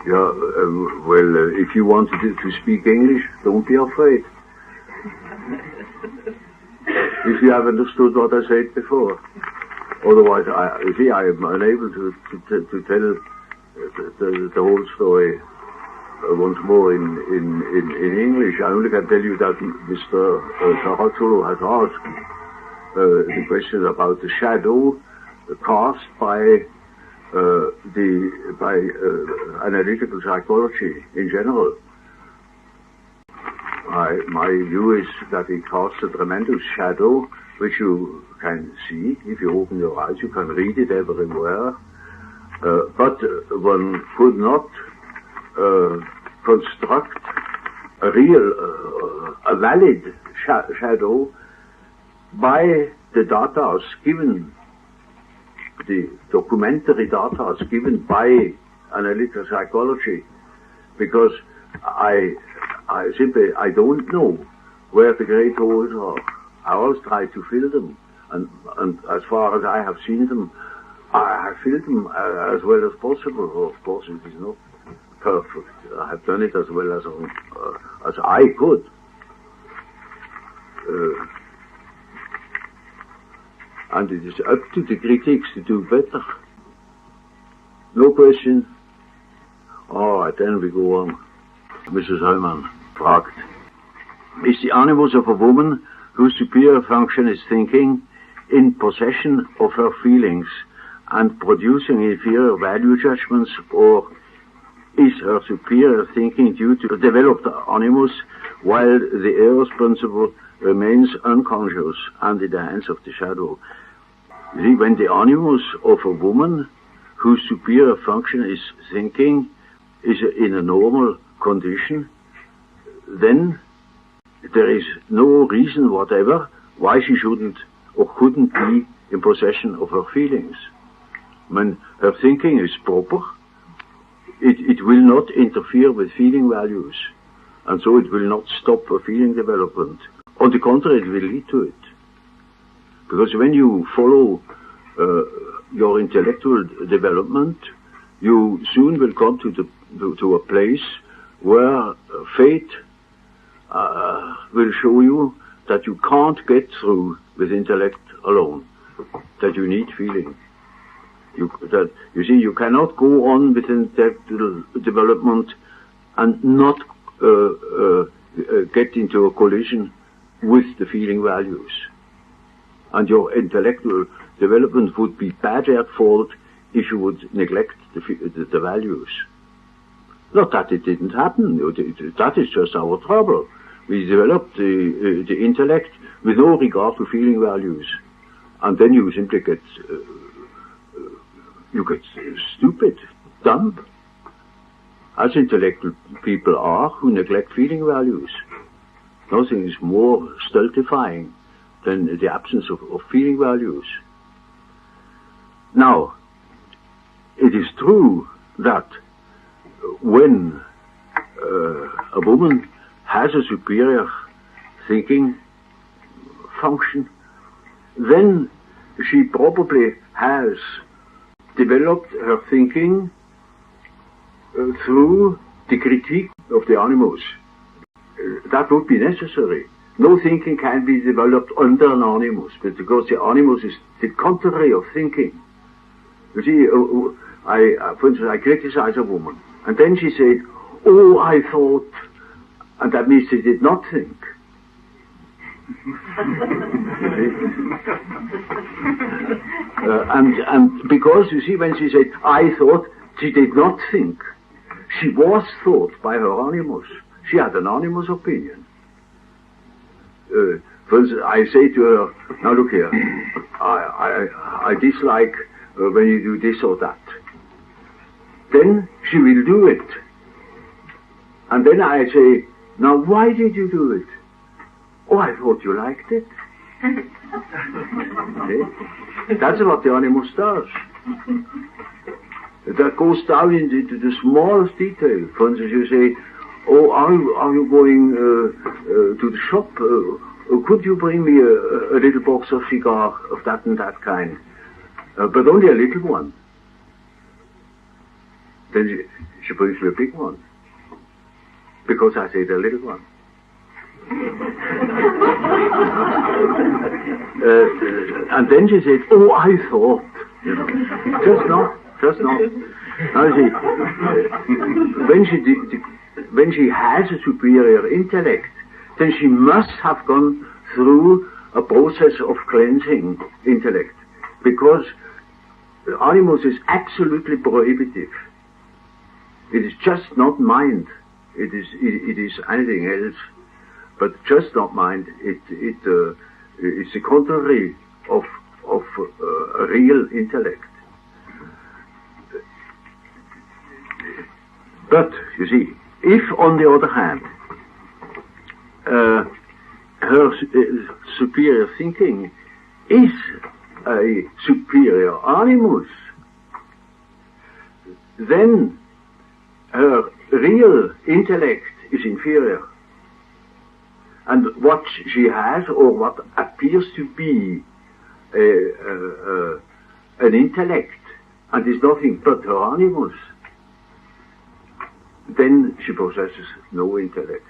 Yeah, if you wanted to speak English, don't be afraid. If you have understood what I said before. Otherwise, I am unable to tell the whole story once more in English. I only can tell you that Mr. Sarazzolo has asked the question about the shadow cast by analytical psychology in general. My view is that it casts a tremendous shadow, which you can see if you open your eyes. You can read it everywhere, but one could not construct a real, a valid shadow by the data given, the documentary data given by analytical psychology, because I simply don't know where the great holes are. I always try to fill them, and as far as I have seen them, I have filled them as well as possible. Of course, it is not perfect. I have done it as well as I could. And it is up to the critics to do better. No question. All right, then we go on. Mrs. Heumann fragt, is the animus of a woman whose superior function is thinking in possession of her feelings and producing inferior value judgments, or is her superior thinking due to a developed animus while the eros principle remains unconscious and in the hands of the shadow? You see, when the animus of a woman whose superior function is thinking is in a normal condition, then there is no reason whatever why she shouldn't or couldn't be in possession of her feelings. When her thinking is proper, it will not interfere with feeling values, and so it will not stop a feeling development. On the contrary, it will lead to it. Because when you follow your intellectual development, you soon will come to a place where fate will show you that you can't get through with intellect alone, that you need feeling. You see, you cannot go on with intellectual development and not get into a collision with the feeling values. And your intellectual development would be badly at fault if you would neglect the values. Not that it didn't happen, that is just our trouble. We developed the intellect with no regard to feeling values. And then you simply get stupid, dumb, as intellectual people are who neglect feeling values. Nothing is more stultifying than the absence of feeling values. Now, it is true that when a woman has a superior thinking function, then she probably has developed her thinking through the critique of the animus. That would be necessary. No thinking can be developed under an animus, but because the animus is the contrary of thinking. You see, for instance, I criticize a woman, and then she said, "Oh, I thought," and that means she did not think. And because, you see, when she said, "I thought," she did not think. She was thought by her animus. She had an animus opinion. For instance, I say to her, "Now look here, I dislike when you do this or that." Then she will do it. And then I say, "Now why did you do it?" "Oh, I thought you liked it." That's what the animus does. That goes down into the smallest detail. For instance, you say, "Oh, are you going to the shop? Could you bring me a little box of cigar of that and that kind? But only a little one." Then She brings me a big one. Because I said a little one. And then she said, oh, I thought, you know, just not. Now see, when she has a superior intellect, then she must have gone through a process of cleansing intellect, because animus is absolutely prohibitive. It is just not mind. It is anything else, but just not mind. It's the contrary of a real intellect. But you see, if on the other hand her superior thinking is a superior animus, then her real intellect is inferior. And what she has, or what appears to be an intellect, and is nothing but her animus, then she possesses no intellect.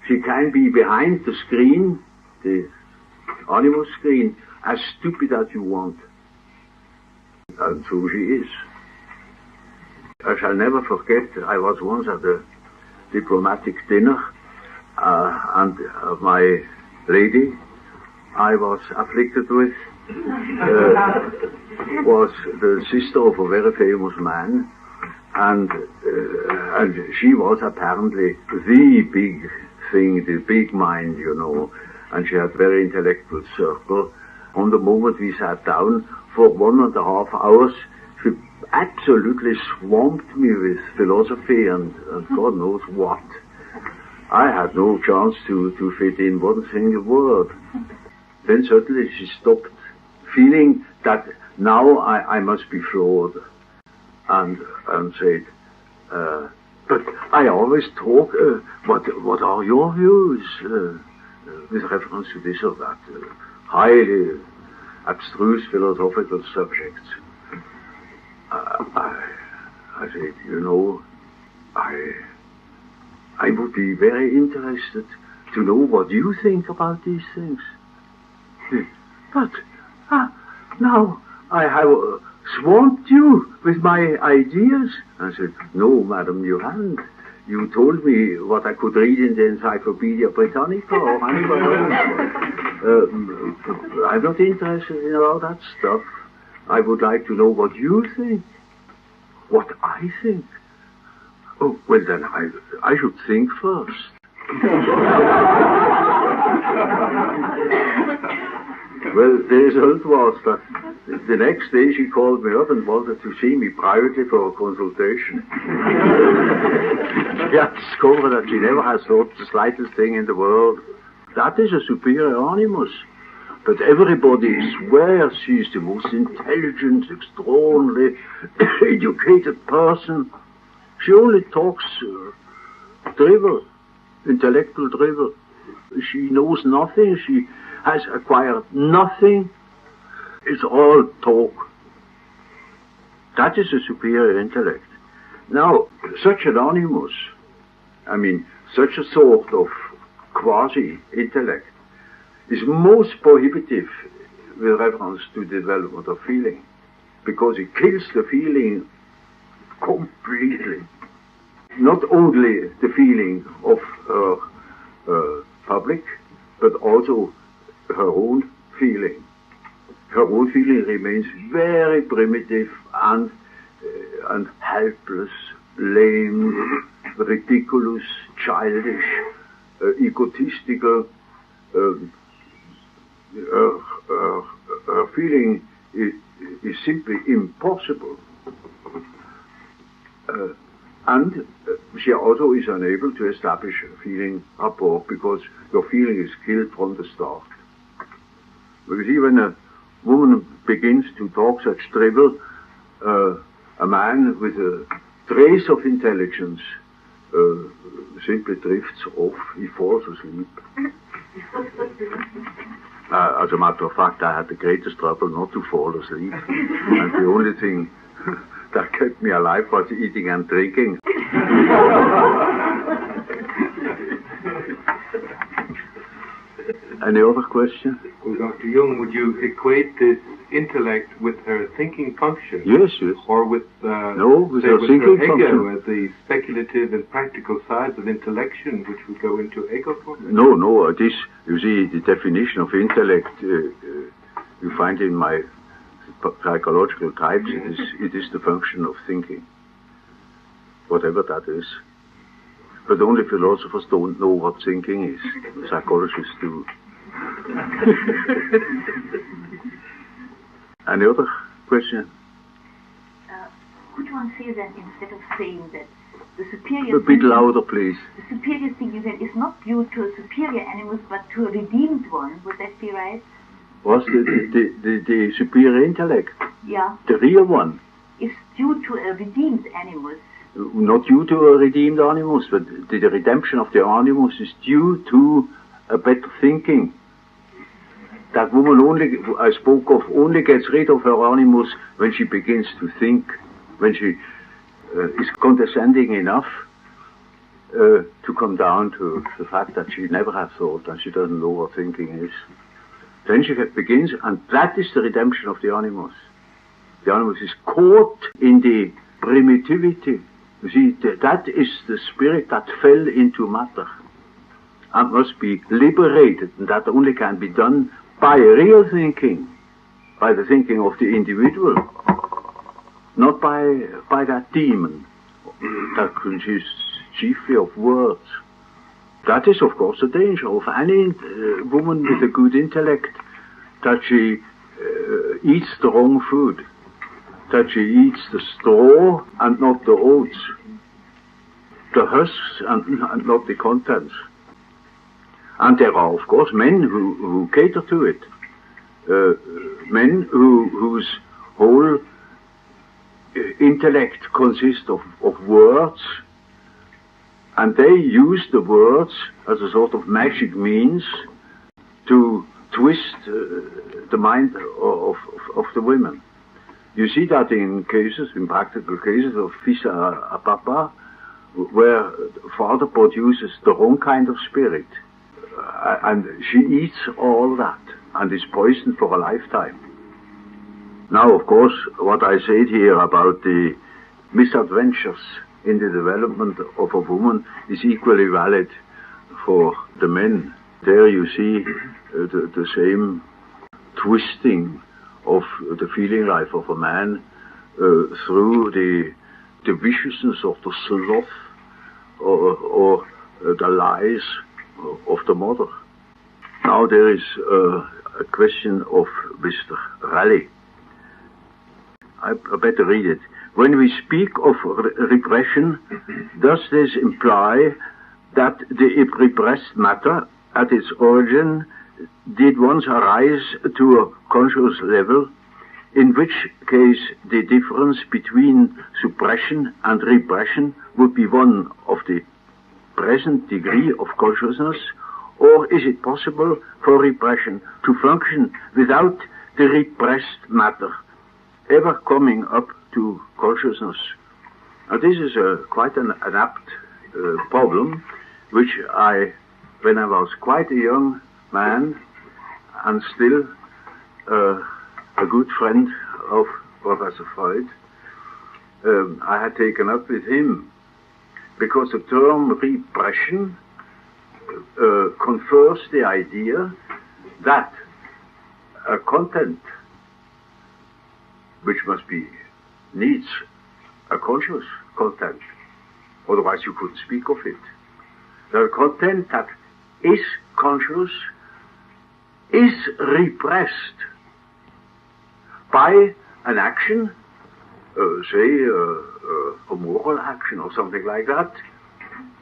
She can be behind the screen, the animus screen, as stupid as you want. And so she is. I shall never forget, I was once at a diplomatic dinner, and my lady I was afflicted with was the sister of a very famous man, and she was apparently the big thing, the big mind, you know, and she had very intellectual circle. On the moment we sat down, for 1.5 hours, she absolutely swamped me with philosophy and God knows what. I had no chance to fit in one single word. Then suddenly she stopped, feeling that now I must be flawed, and said, but I always talk, what are your views with reference to this or that highly abstruse philosophical subjects? I said, you know, I would be very interested to know what you think about these things. But now I have swamped you with my ideas. I said, no, madam, you haven't. You told me what I could read in the Encyclopedia Britannica or anywhere else. I'm not interested in all that stuff. I would like to know what you think. What I think? Oh, well then I should think first. Well, the result was that the next day she called me up and wanted to see me privately for a consultation. She had discovered that she never has thought the slightest thing in the world. That is a superior animus. But everybody swears she's the most intelligent, extraordinarily educated person. She only talks drivel, intellectual drivel. She knows nothing. She has acquired nothing. It's all talk. That is a superior intellect. Now, such an animus, such a sort of quasi-intellect, is most prohibitive with reference to the development of feeling, because it kills the feeling completely. Not only the feeling of her public, but also her own feeling. Her own feeling remains very primitive and helpless, lame, ridiculous, childish, egotistical. Her feeling is simply impossible. And she also is unable to establish a feeling rapport, because your feeling is killed from the start. Because even a woman begins to talk such drivel, a man with a trace of intelligence simply drifts off, he falls asleep. As a matter of fact, I had the greatest trouble not to fall asleep. And the only thing that kept me alive was eating and drinking. Any other question? Well, Dr. Jung, would you equate this intellect with her thinking function? Yes, yes. Or with, no, with say, her with thinking her ego, function. as the speculative and practical sides of intellection, which would go into ego formation? No, it is, you see, the definition of intellect, you find in my psychological types, it is the function of thinking, whatever that is. But only philosophers don't know what thinking is. Psychologists do. Any other question? Could one say that instead of saying that the superior... A bit louder, please. The superior thinking then is not due to a superior animus, but to a redeemed one. Would that be right? What's the superior intellect? Yeah. The real one? Is due to a redeemed animus. Not due to a redeemed animus, but the redemption of the animus is due to a better thinking. That woman only, I spoke of, only gets rid of her animus when she begins to think, when she is condescending enough to come down to the fact that she never has thought and she doesn't know what thinking is. Then she begins, and that is the redemption of the animus. The animus is caught in the primitivity. You see, that is the spirit that fell into matter and must be liberated, and that only can be done by real thinking, by the thinking of the individual, not by that demon that consists chiefly of words. That is, of course, the danger of any woman with a good intellect, that she eats the wrong food, that she eats the straw and not the oats, the husks and not the contents. And there are, of course, men who cater to it, men whose whole intellect consists of words, and they use the words as a sort of magic means to twist the mind of the women. You see that in practical cases of fils à papa, where father produces the wrong kind of spirit, and she eats all that and is poisoned for a lifetime. Now, of course, what I said here about the misadventures in the development of a woman is equally valid for the men. There you see the same twisting of the feeling life of a man through the viciousness of the sloth or the lies of the mother. Now there is a question of Mr. Raleigh. I better read it. When we speak of repression, does this imply that the repressed matter at its origin did once arise to a conscious level, in which case the difference between suppression and repression would be one of the present degree of consciousness, or is it possible for repression to function without the repressed matter ever coming up to consciousness? Now this is quite an apt problem, which when I was quite a young man and still a good friend of Professor Freud, I had taken up with him, because the term repression confers the idea that a content which needs a conscious content, otherwise you couldn't speak of it. The content that is conscious is repressed by an action, say a moral action or something like that,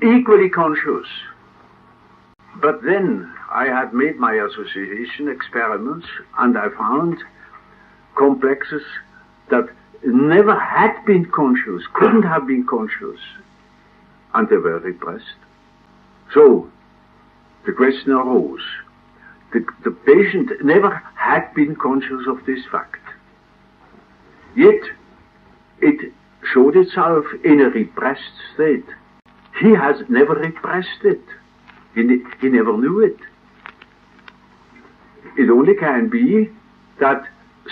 equally conscious. But then I had made my association experiments, and I found complexes that never had been conscious, couldn't have been conscious, and they were repressed. So the question arose. The patient never had been conscious of this fact. Yet it showed itself in a repressed state. He has never repressed it. He never knew it. It only can be that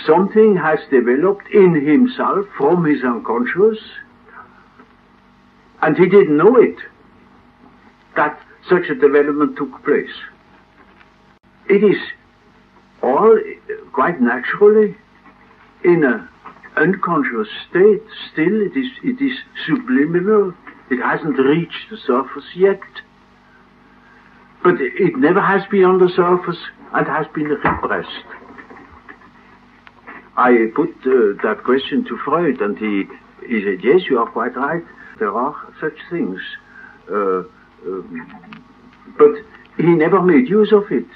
something has developed in himself from his unconscious, and he didn't know it, that such a development took place. It is all quite naturally in an unconscious state. Still, it is subliminal. It hasn't reached the surface yet. But it never has been on the surface and has been repressed. I put that question to Freud, and he said, yes, you are quite right. There are such things. But he never made use of it.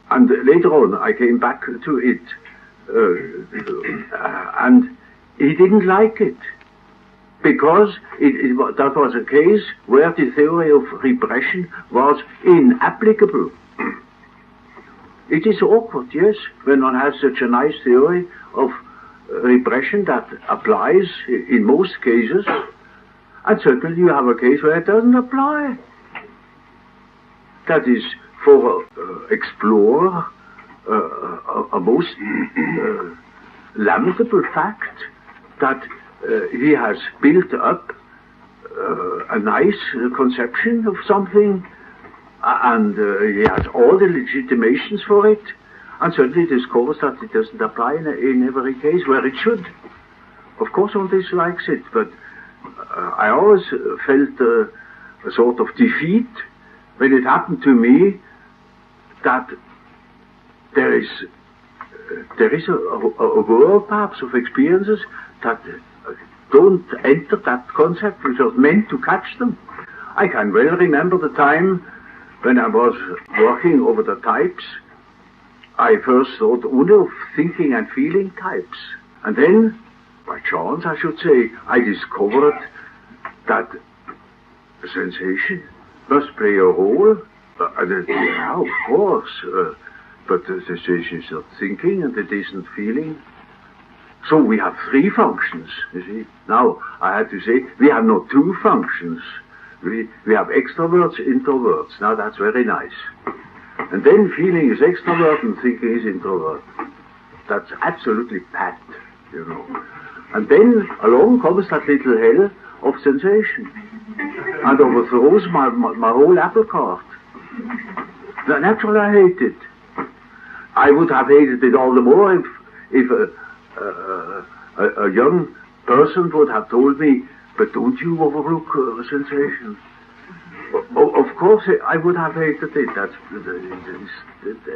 And later on, I came back to it. And he didn't like it. Because that was a case where the theory of repression was inapplicable. It is awkward, yes, when one has such a nice theory of repression that applies in most cases, and certainly you have a case where it doesn't apply. That is, for explorer, a most lamentable fact that he has built up a nice conception of something, and he has all the legitimations for it, and suddenly discovers that it doesn't apply in every case where it should. Of course one dislikes it, but I always felt a sort of defeat when it happened to me that there is a world perhaps of experiences that don't enter that concept which was meant to catch them. I can well remember the time when I was working over the types. I first thought only of thinking and feeling types. And then, by chance I should say, I discovered that sensation must play a role. Yeah, of course. But the sensation is not thinking and it isn't feeling. So we have three functions, you see. Now, I had to say, we have not two functions. We have extroverts, introverts. Now, that's very nice. And then feeling is extrovert and thinking is introvert. That's absolutely pat, you know. And then along comes that little hell of sensation and overthrows my whole apple cart. Naturally, I hate it. I would have hated it all the more if a young person would have told me, but don't you overlook sensation. Of course, I would have hated it. That's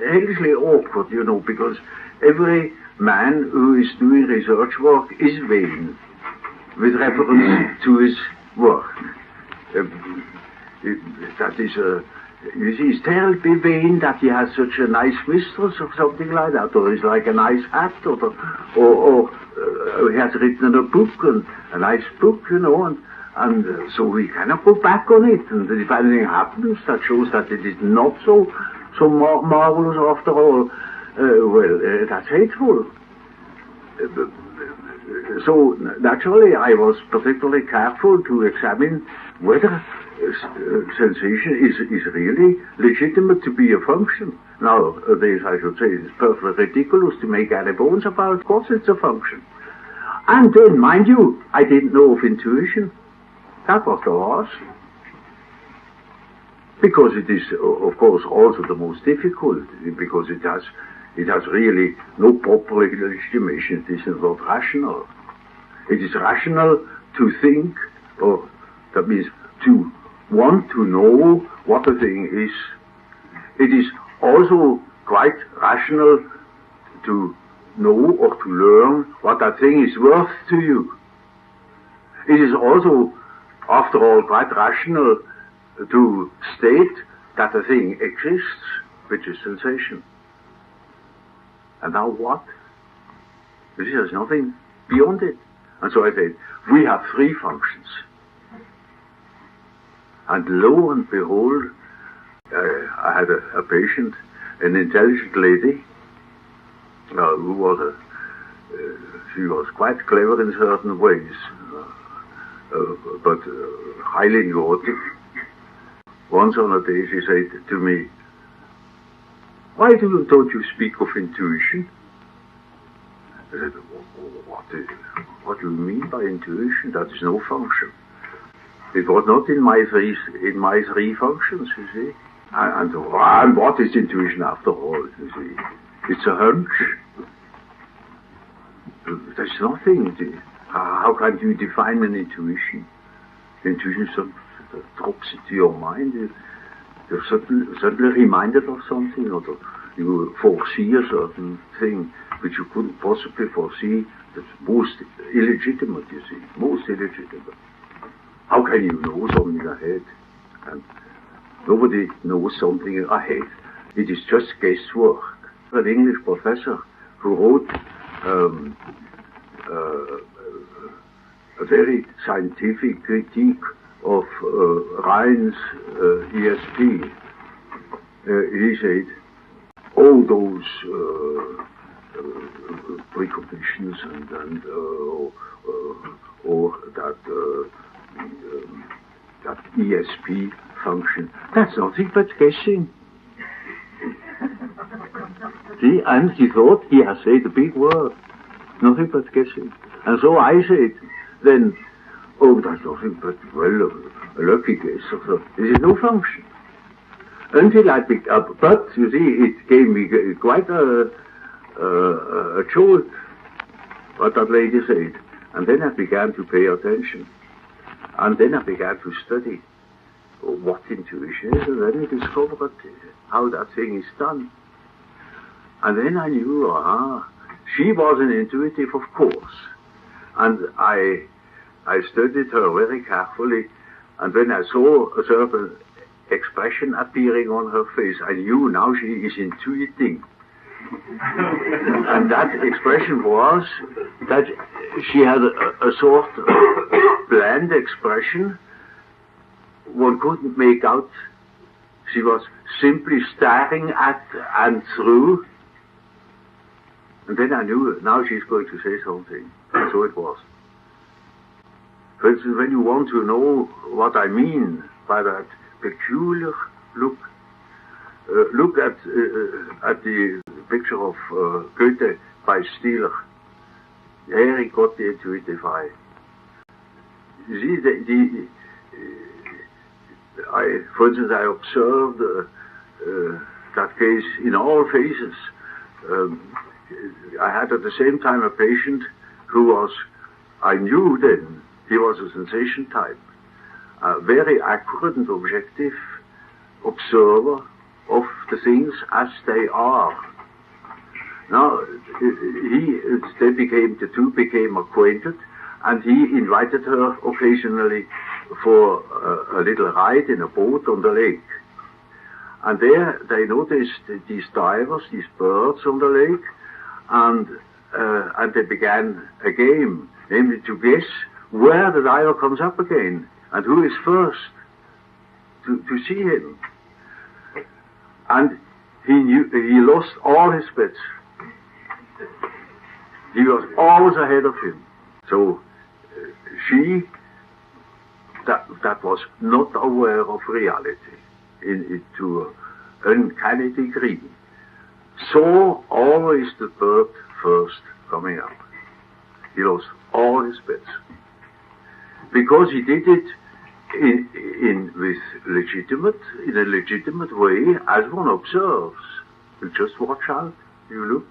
hellishly awkward, you know, because every man who is doing research work is vain with reference to his work. That is you see, it's terribly vain that he has such a nice mistress or something like that, or he's like a nice hat, or he has written a book, and a nice book, you know, and so we cannot go back on it. And if anything happens that shows that it is not so marvelous after all, that's hateful. So naturally, I was particularly careful to examine whether sensation is really legitimate to be a function. Nowadays, I should say, it's perfectly ridiculous to make any bones about it. Of course, it's a function. And then, mind you, I didn't know of intuition. That was the worst. Because it is, of course, also the most difficult, because it has really no proper legitimation. It is not rational. It is rational to think, or that means to want to know what a thing is. It is also quite rational to know or to learn what that thing is worth to you. It is also, after all, quite rational to state that a thing exists, which is sensation. And now what? There's nothing beyond it. And so I said, we have three functions. And lo and behold, I had a patient, an intelligent lady, who was she was quite clever in certain ways. but highly neurotic. Once on a day she said to me, "Why don't you speak of intuition?" I said, what do you mean by intuition? That is no function. It was not in my three functions, you see. And what is intuition after all, you see? It's a hunch. There's nothing. How can you define an intuition? Intuition is something that drops into your mind. You're suddenly reminded of something, or you foresee a certain thing which you couldn't possibly foresee. That's most illegitimate, you see. Most illegitimate. How can you know something ahead? And nobody knows something ahead. It is just guesswork. An English professor who wrote a very scientific critique of Rein's ESP. He said, all those preconditions and or that ESP function, that's nothing but guessing. See, and he thought he had said a big word, nothing but guessing. And so I said, then, oh, that's nothing but, well, a lucky guess or so. This is no function. Until I picked up, but you see, it gave me quite a jolt, what that lady said. And then I began to pay attention. And then I began to study what intuition is, and then I discovered how that thing is done. And then I knew, she was an intuitive, of course. And I studied her very carefully, and when I saw a certain expression appearing on her face, I knew now she is intuiting. And that expression was that she had a sort of bland expression. One couldn't make out. She was simply staring at and through. And then I knew, now she's going to say something. And so it was. For instance, when you want to know what I mean by that peculiar look, look at the picture of Goethe by Stieler. There he got the intuitive eye. You see, for instance, I observed that case in all phases. I had at the same time a patient who was, I knew then, he was a sensation type, a very accurate and objective observer of the things as they are. Now, the two became acquainted, and he invited her occasionally for a little ride in a boat on the lake. And there they noticed these divers, these birds on the lake, and they began a game, namely to guess where the diver comes up again, and who is first to see him. And he lost all his bets. He was always ahead of him. So she, that was not aware of reality to an uncanny degree, saw always the bird first coming up. He lost all his bets. Because he did it in a legitimate way, as one observes. You just watch out, you look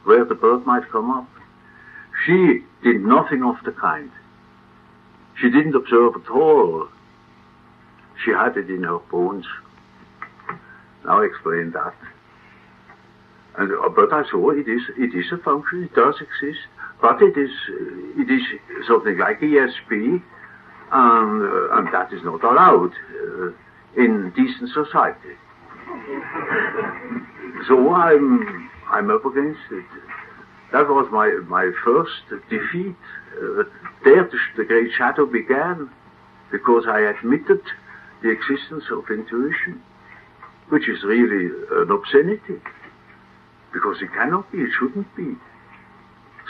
where the bird might come up. She did nothing of the kind. She didn't observe at all. She had it in her bones. Now explain that. And but I saw it is a function. It does exist, but it is something like ESP, and that is not allowed in decent society. So I'm up against it. That was my first defeat. There the great shadow began, because I admitted the existence of intuition, which is really an obscenity, because it cannot be, it shouldn't be.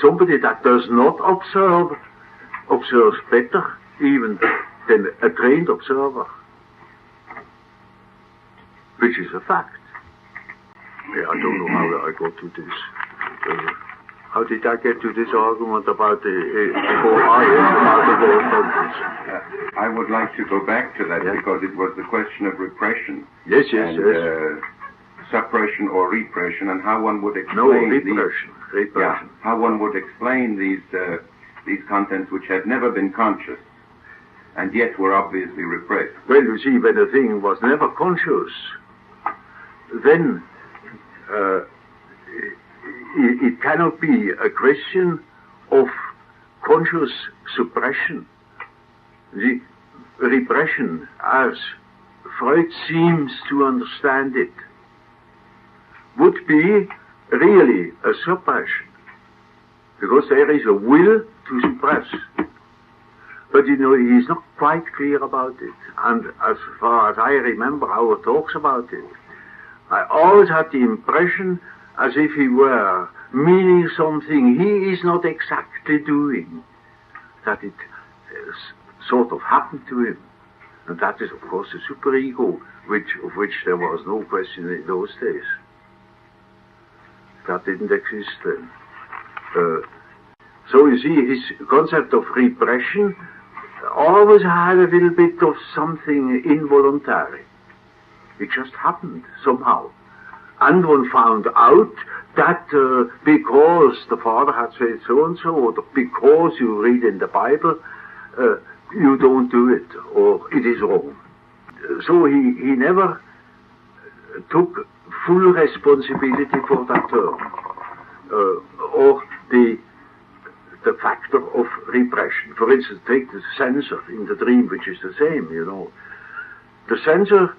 Somebody that does not observe observes better even than a trained observer, which is a fact. Yeah, I don't know how I got to this. How did I get to this argument about the I would like to go back to that because it was the question of repression. Yes. Suppression or repression, and how one would explain repression. How one would explain these contents which had never been conscious and yet were obviously repressed. Well, you see, when a thing was never conscious, then it cannot be a question of conscious suppression. The repression, as Freud seems to understand it, would be really a suppression, because there is a will to suppress. But you know, he is not quite clear about it. And as far as I remember our talks about it, I always had the impression as if he were meaning something he is not exactly doing, that it sort of happened to him. And that is, of course, the superego, of which there was no question in those days. That didn't exist then. So you see, his concept of repression always had a little bit of something involuntary. It just happened somehow. And one found out that because the father had said so and so, or because you read in the Bible, you don't do it, or it is wrong. So he never took full responsibility for that term, or the factor of repression. For instance, take the censor in the dream, which is the same, you know. The censor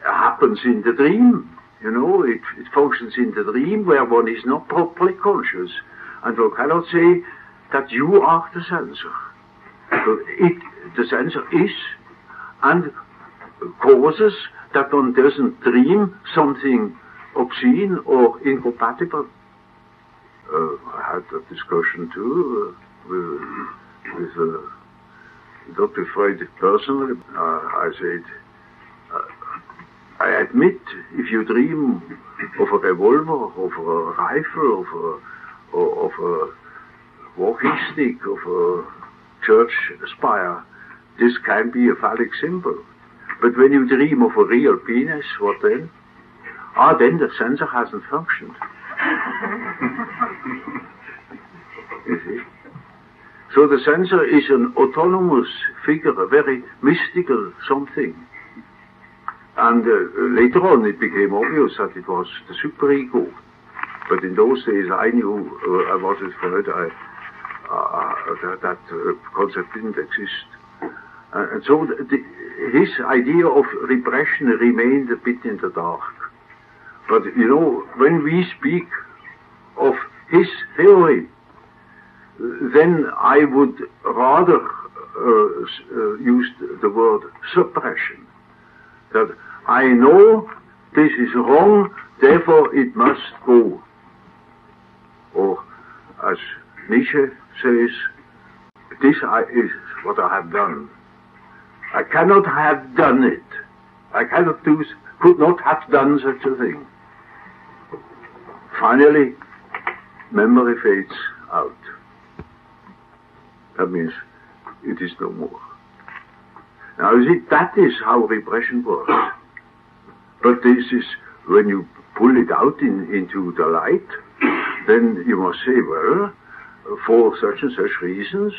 happens in the dream, you know, it functions in the dream where one is not properly conscious, and one cannot say that you are the censor. The censor is, and causes that one doesn't dream something obscene or incompatible. I had that discussion too with Dr. Freud personally. I said, I admit, if you dream of a revolver, of a rifle, of a walking stick, of a church spire, this can be a phallic symbol. But when you dream of a real penis, what then? Then the censor hasn't functioned. You see? So the censor is an autonomous figure, a very mystical something. And later on it became obvious that it was the superego. But in those days I knew, I was with Freud, that concept didn't exist. And so his idea of repression remained a bit in the dark. But, you know, when we speak of his theory, then I would rather use the word suppression. That I know this is wrong, therefore it must go. Or, as Nietzsche says, this is what I have done. I cannot have done it. I could not have done such a thing. Finally, memory fades out. That means it is no more. Now you see, that is how repression works. But this is, when you pull it out into the light, then you must say, well, for such and such reasons,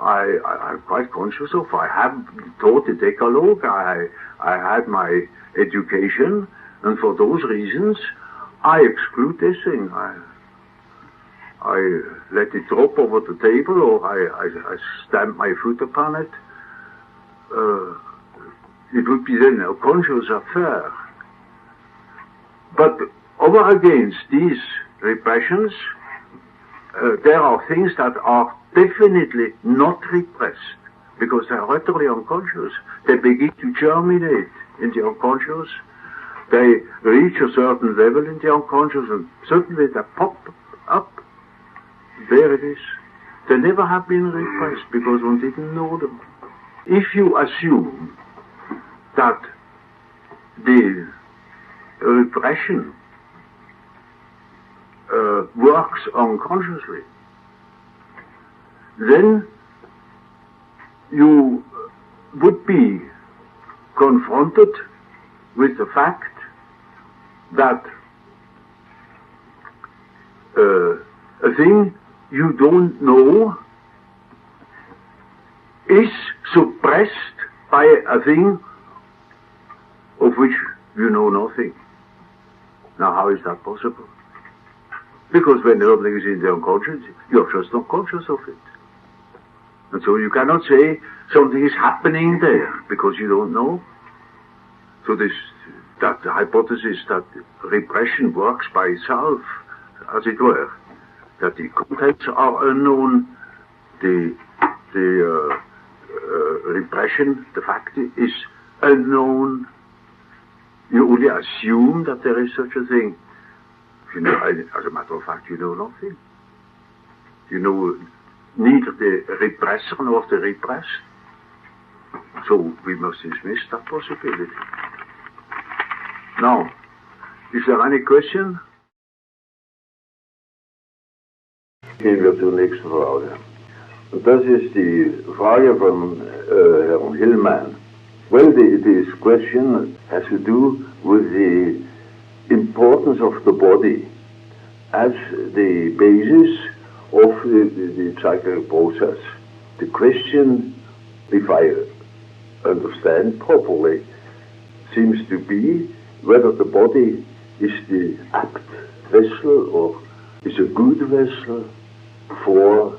I'm quite conscious of. I have taught the Decalogue, I had my education, and for those reasons, I exclude this thing. I let it drop over the table, or I stamp my foot upon it. It would be then a conscious affair. But over against these repressions, there are things that are definitely not repressed, because they are utterly unconscious. They begin to germinate in the unconscious. They reach a certain level in the unconscious, and suddenly they pop up. There it is. They never have been repressed because one didn't know them. If you assume that the repression works unconsciously, then you would be confronted with the fact that a thing you don't know is suppressed by a thing of which you know nothing. Now, how is that possible? Because when something is in the unconscious, you're just not conscious of it. And so you cannot say something is happening there because you don't know. So that the hypothesis that repression works by itself, as it were, that the contents are unknown, the repression, the fact is unknown. You only assume that there is such a thing. You know, as a matter of fact, you know nothing. You know neither the repressor nor the repressed. So we must dismiss that possibility. Now, is there any question? Gehen wir zur nächsten Frage. Und das ist die Frage von Herrn Hillman. Well, this question has to do with the importance of the body as the basis of the psychic process. The question, if I understand properly, seems to be whether the body is the apt vessel or is a good vessel for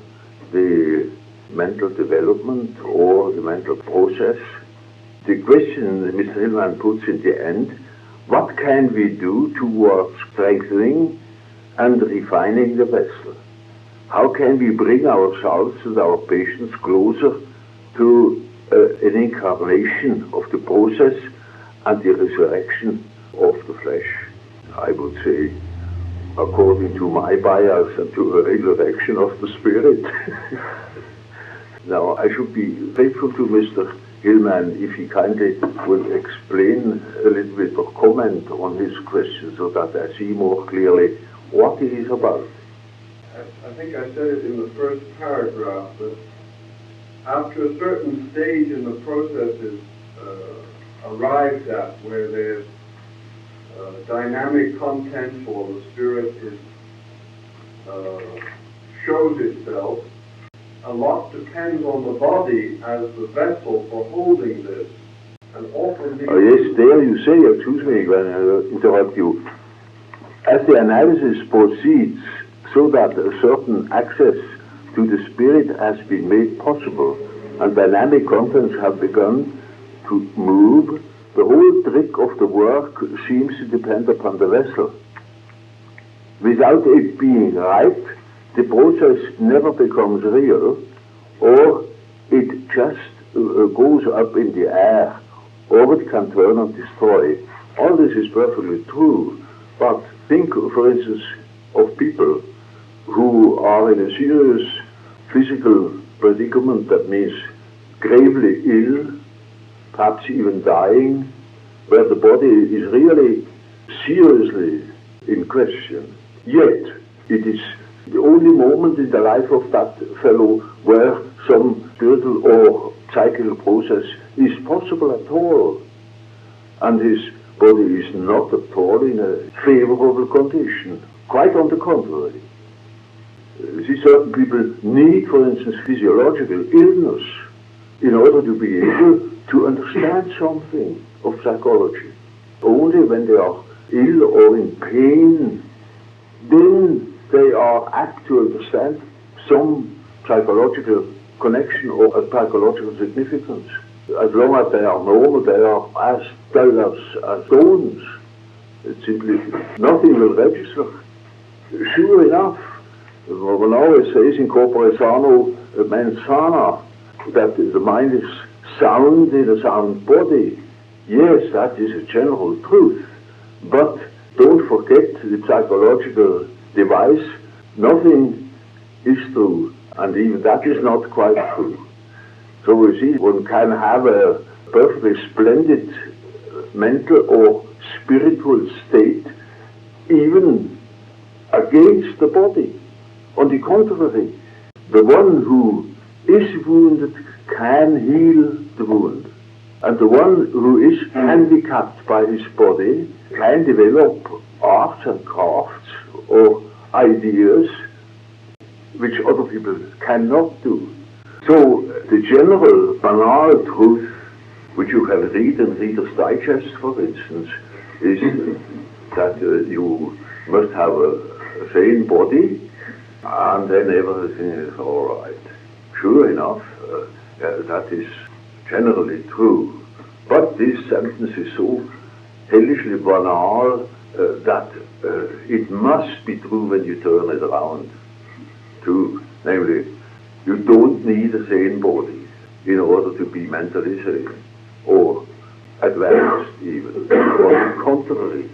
the mental development or the mental process. The question that Mr. Hillman puts in the end, what can we do towards strengthening and refining the vessel? How can we bring ourselves and our patients closer to an incarnation of the process and the resurrection of the flesh? I would say, according to my bias, and to a resurrection of the spirit. Now, I should be grateful to Mr. Hillman if he kindly would explain a little bit or comment on his question so that I see more clearly what it is about. I think I said it in the first paragraph that after a certain stage in the process is arrived at where there's dynamic content or the spirit is shows itself, a lot depends on the body as the vessel for holding this. And often yes, there you say, excuse me when I interrupt you, as the analysis proceeds so that a certain access to the spirit has been made possible and dynamic contents have begun to move, the whole trick of the work seems to depend upon the vessel. Without it being right, the process never becomes real, or it just goes up in the air, or it can turn and destroy. All this is perfectly true, but think, for instance, of people who are in a serious physical predicament, that means gravely ill, perhaps even dying, where the body is really seriously in question. Yet, it is the only moment in the life of that fellow where some spiritual or psychical process is possible at all. And his body is not at all in a favorable condition. Quite on the contrary. See, certain people need, for instance, physiological illness in order to be able to understand something of psychology. Only when they are ill or in pain, then they are apt to understand some psychological connection or a psychological significance. As long as they are normal, they are as dull as stones. It's simply nothing will register. Sure enough, one always says in corpore sano mens sana, that the mind is sound in a sound body. Yes, that is a general truth. But don't forget the psychological device. Nothing is true And even that is not quite true. So you see, one can have a perfectly splendid mental or spiritual state even against the body. On the contrary, the one who is wounded can heal the wound. And the one who is handicapped by his body can develop arts and crafts or ideas which other people cannot do. So the general banal truth, which you can read in Reader's Digest, for instance, is that you must have a sane body and then everything is all right. Sure enough, that is generally true. But this sentence is so hellishly banal that it must be true when you turn it around. True, namely, you don't need a sane body in order to be mentally sane or advanced even. On the contrary.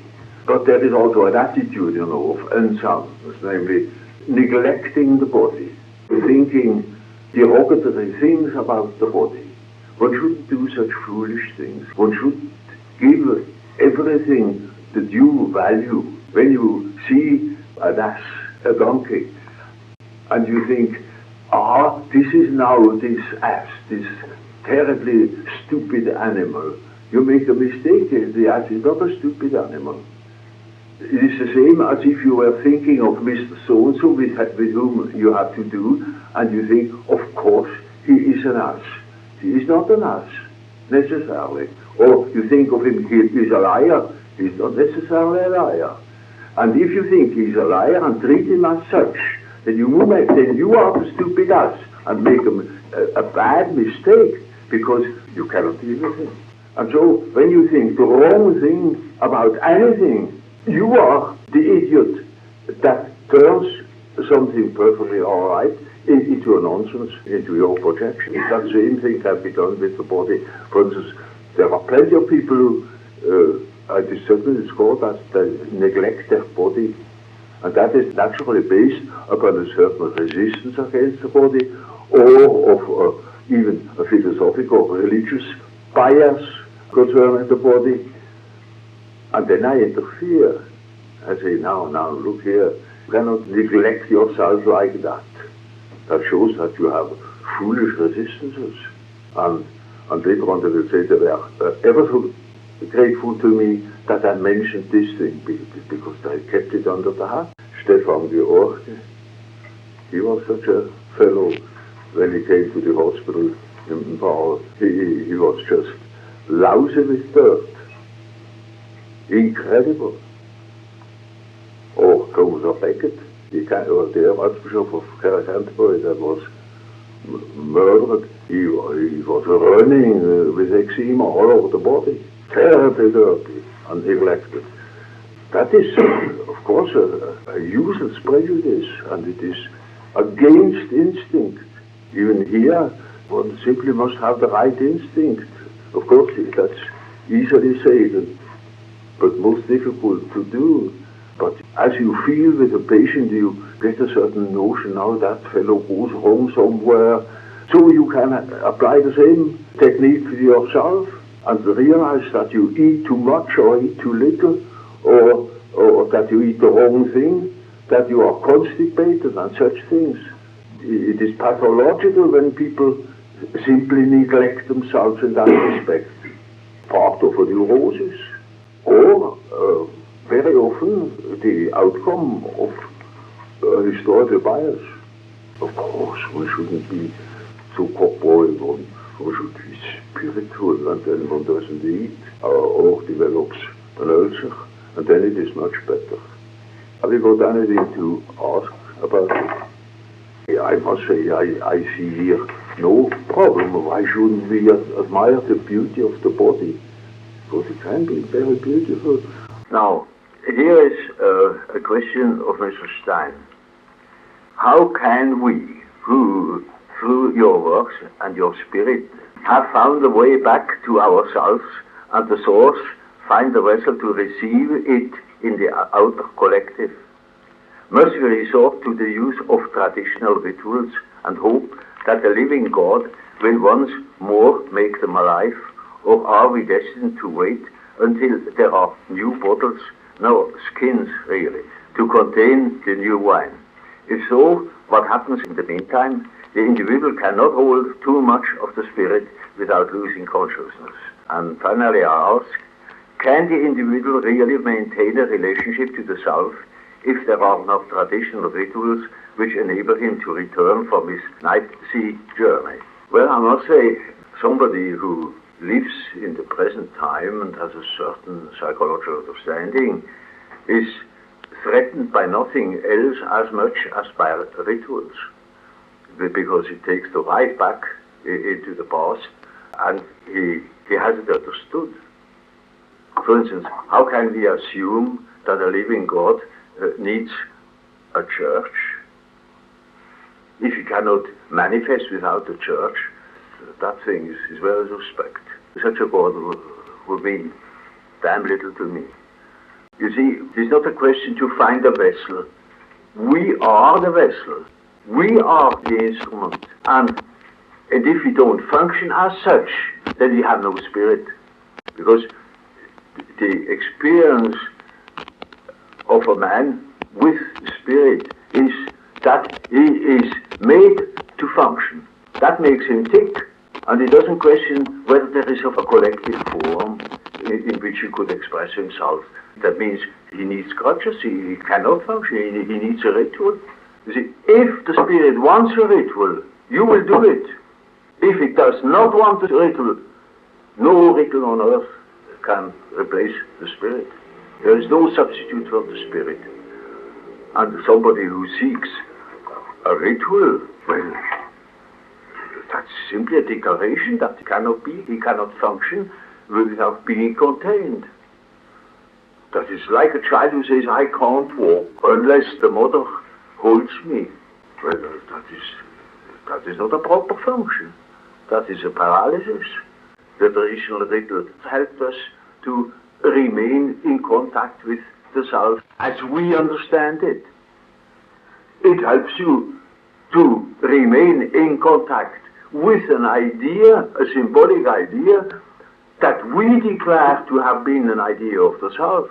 But there is also an attitude, you know, of unsoundness, namely neglecting the body, thinking derogatory things about the body. One shouldn't do such foolish things. One should give everything the due value. When you see an ass, a donkey, and you think, this is now this ass, this terribly stupid animal, you make a mistake. The ass is not a stupid animal. It is the same as if you were thinking of Mr. So-and-so with whom you have to do, and you think, of course, he is an ass. He is not an ass, necessarily. Or you think of him, he is a liar. He is not necessarily a liar. And if you think he is a liar and treat him as such, then you are the stupid ass and make a bad mistake because you cannot deal with him. And so when you think the wrong thing about anything, you are the idiot that turns something perfectly all right into a nonsense, into your projection. That same thing can be done with the body. For instance, there are plenty of people who, it is certainly discovered that they neglect their body. And that is naturally based upon a certain resistance against the body, or of even a philosophical or religious bias concerning the body. And then I interfere. I say, now, look here, you cannot neglect yourself like that. That shows that you have foolish resistances. And later on they will say they were ever so grateful to me that I mentioned this thing, because I kept it under the hat. Stefan Georg, he was such a fellow when he came to the hospital in Paul. He was just lousy with dirt. Incredible. Or Thomas Becket, the Archbishop of Canterbury, that was murdered. He was running with eczema all over the body, terribly dirty and neglected. That is, of course, a useless prejudice, and it is against instinct. Even here, one simply must have the right instinct. Of course, that's easily said, but most difficult to do. But as you feel with a patient, you get a certain notion, now that fellow goes wrong somewhere. So you can apply the same technique to yourself and realize that you eat too much or eat too little, or that you eat the wrong thing, that you are constipated and such things. It is pathological when people simply neglect themselves in that respect. Part of a neurosis. Or very often the outcome of historical bias. Of course, one shouldn't be so corporeal, one should be spiritual, and then one doesn't eat or develops an ulcer, and then it is much better. Have you got anything to ask about it? I must say, I see here no problem. Why shouldn't we admire the beauty of the body? Because it can be very beautiful. Now, here is a question of Mr. Stein. How can we, who through your works and your spirit have found a way back to ourselves and the source, find a vessel to receive it in the outer collective? Must we resort to the use of traditional rituals and hope that the living God will once more make them alive? Or are we destined to wait until there are new bottles, no, skins really, to contain the new wine? If so, what happens in the meantime? The individual cannot hold too much of the spirit without losing consciousness. And finally I ask, can the individual really maintain a relationship to the self if there are no traditional rituals which enable him to return from his night sea journey? Well, I must say, somebody who lives in the present time and has a certain psychological understanding is threatened by nothing else as much as by rituals, because it takes the right back into the past, and he hasn't understood. For instance, how can we assume that a living God needs a church if he cannot manifest without a church? That thing is very suspect. Such a God would mean damn little to me. You see, it's not a question to find a vessel. We are the vessel. We are the instrument. And if we don't function as such, then we have no spirit. Because the experience of a man with spirit is that he is made to function. That makes him tick, and he doesn't question whether there is a collective form in which he could express himself. That means he needs crutches, he cannot function, he needs a ritual. You see, if the spirit wants a ritual, you will do it. If it does not want a ritual, no ritual on earth can replace the spirit. There is no substitute for the spirit. And somebody who seeks a ritual, well, that's simply a declaration that he cannot function without being contained. That is like a child who says, I can't walk unless the mother holds me. Well, that is not a proper function. That is a paralysis. The traditional ritual helped us to remain in contact with the self as we understand it. It helps you to remain in contact with an idea, a symbolic idea, that we declare to have been an idea of the self.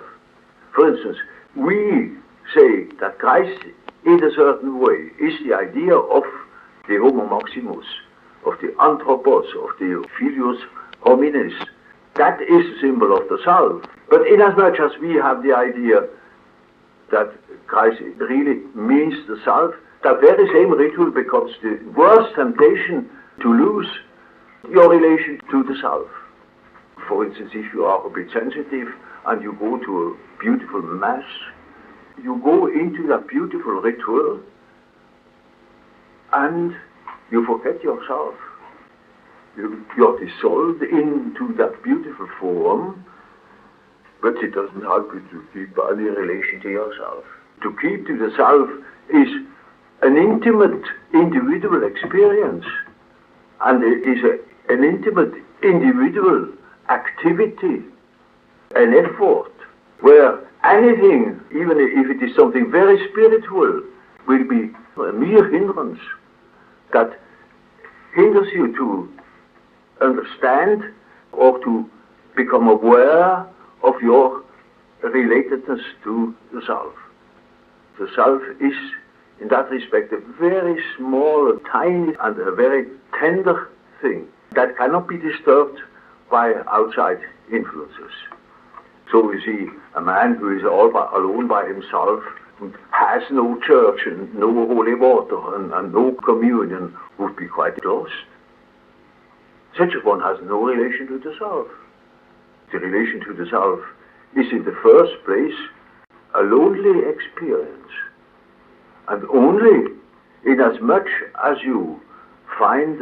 For instance, we say that Christ, in a certain way, is the idea of the Homo Maximus, of the Anthropos, of the Filius Hominis. That is a symbol of the self. But inasmuch as we have the idea that Christ really means the self, that very same ritual becomes the worst temptation to lose your relation to the self. For instance, if you are a bit sensitive and you go to a beautiful mass, you go into that beautiful ritual and you forget yourself. You're dissolved into that beautiful form, but it doesn't help you to keep any relation to yourself. To keep to the self is an intimate individual experience, and it is an intimate individual activity, an effort, where anything, even if it is something very spiritual, will be a mere hindrance that hinders you to understand or to become aware of your relatedness to the self. The self is, in that respect, a very small, tiny, and a very tender thing that cannot be disturbed by outside influences. So you see, a man who is alone by himself, and has no church and no holy water and no communion, would be quite lost. Such a one has no relation to the self. The relation to the self is in the first place a lonely experience. And only inasmuch as you find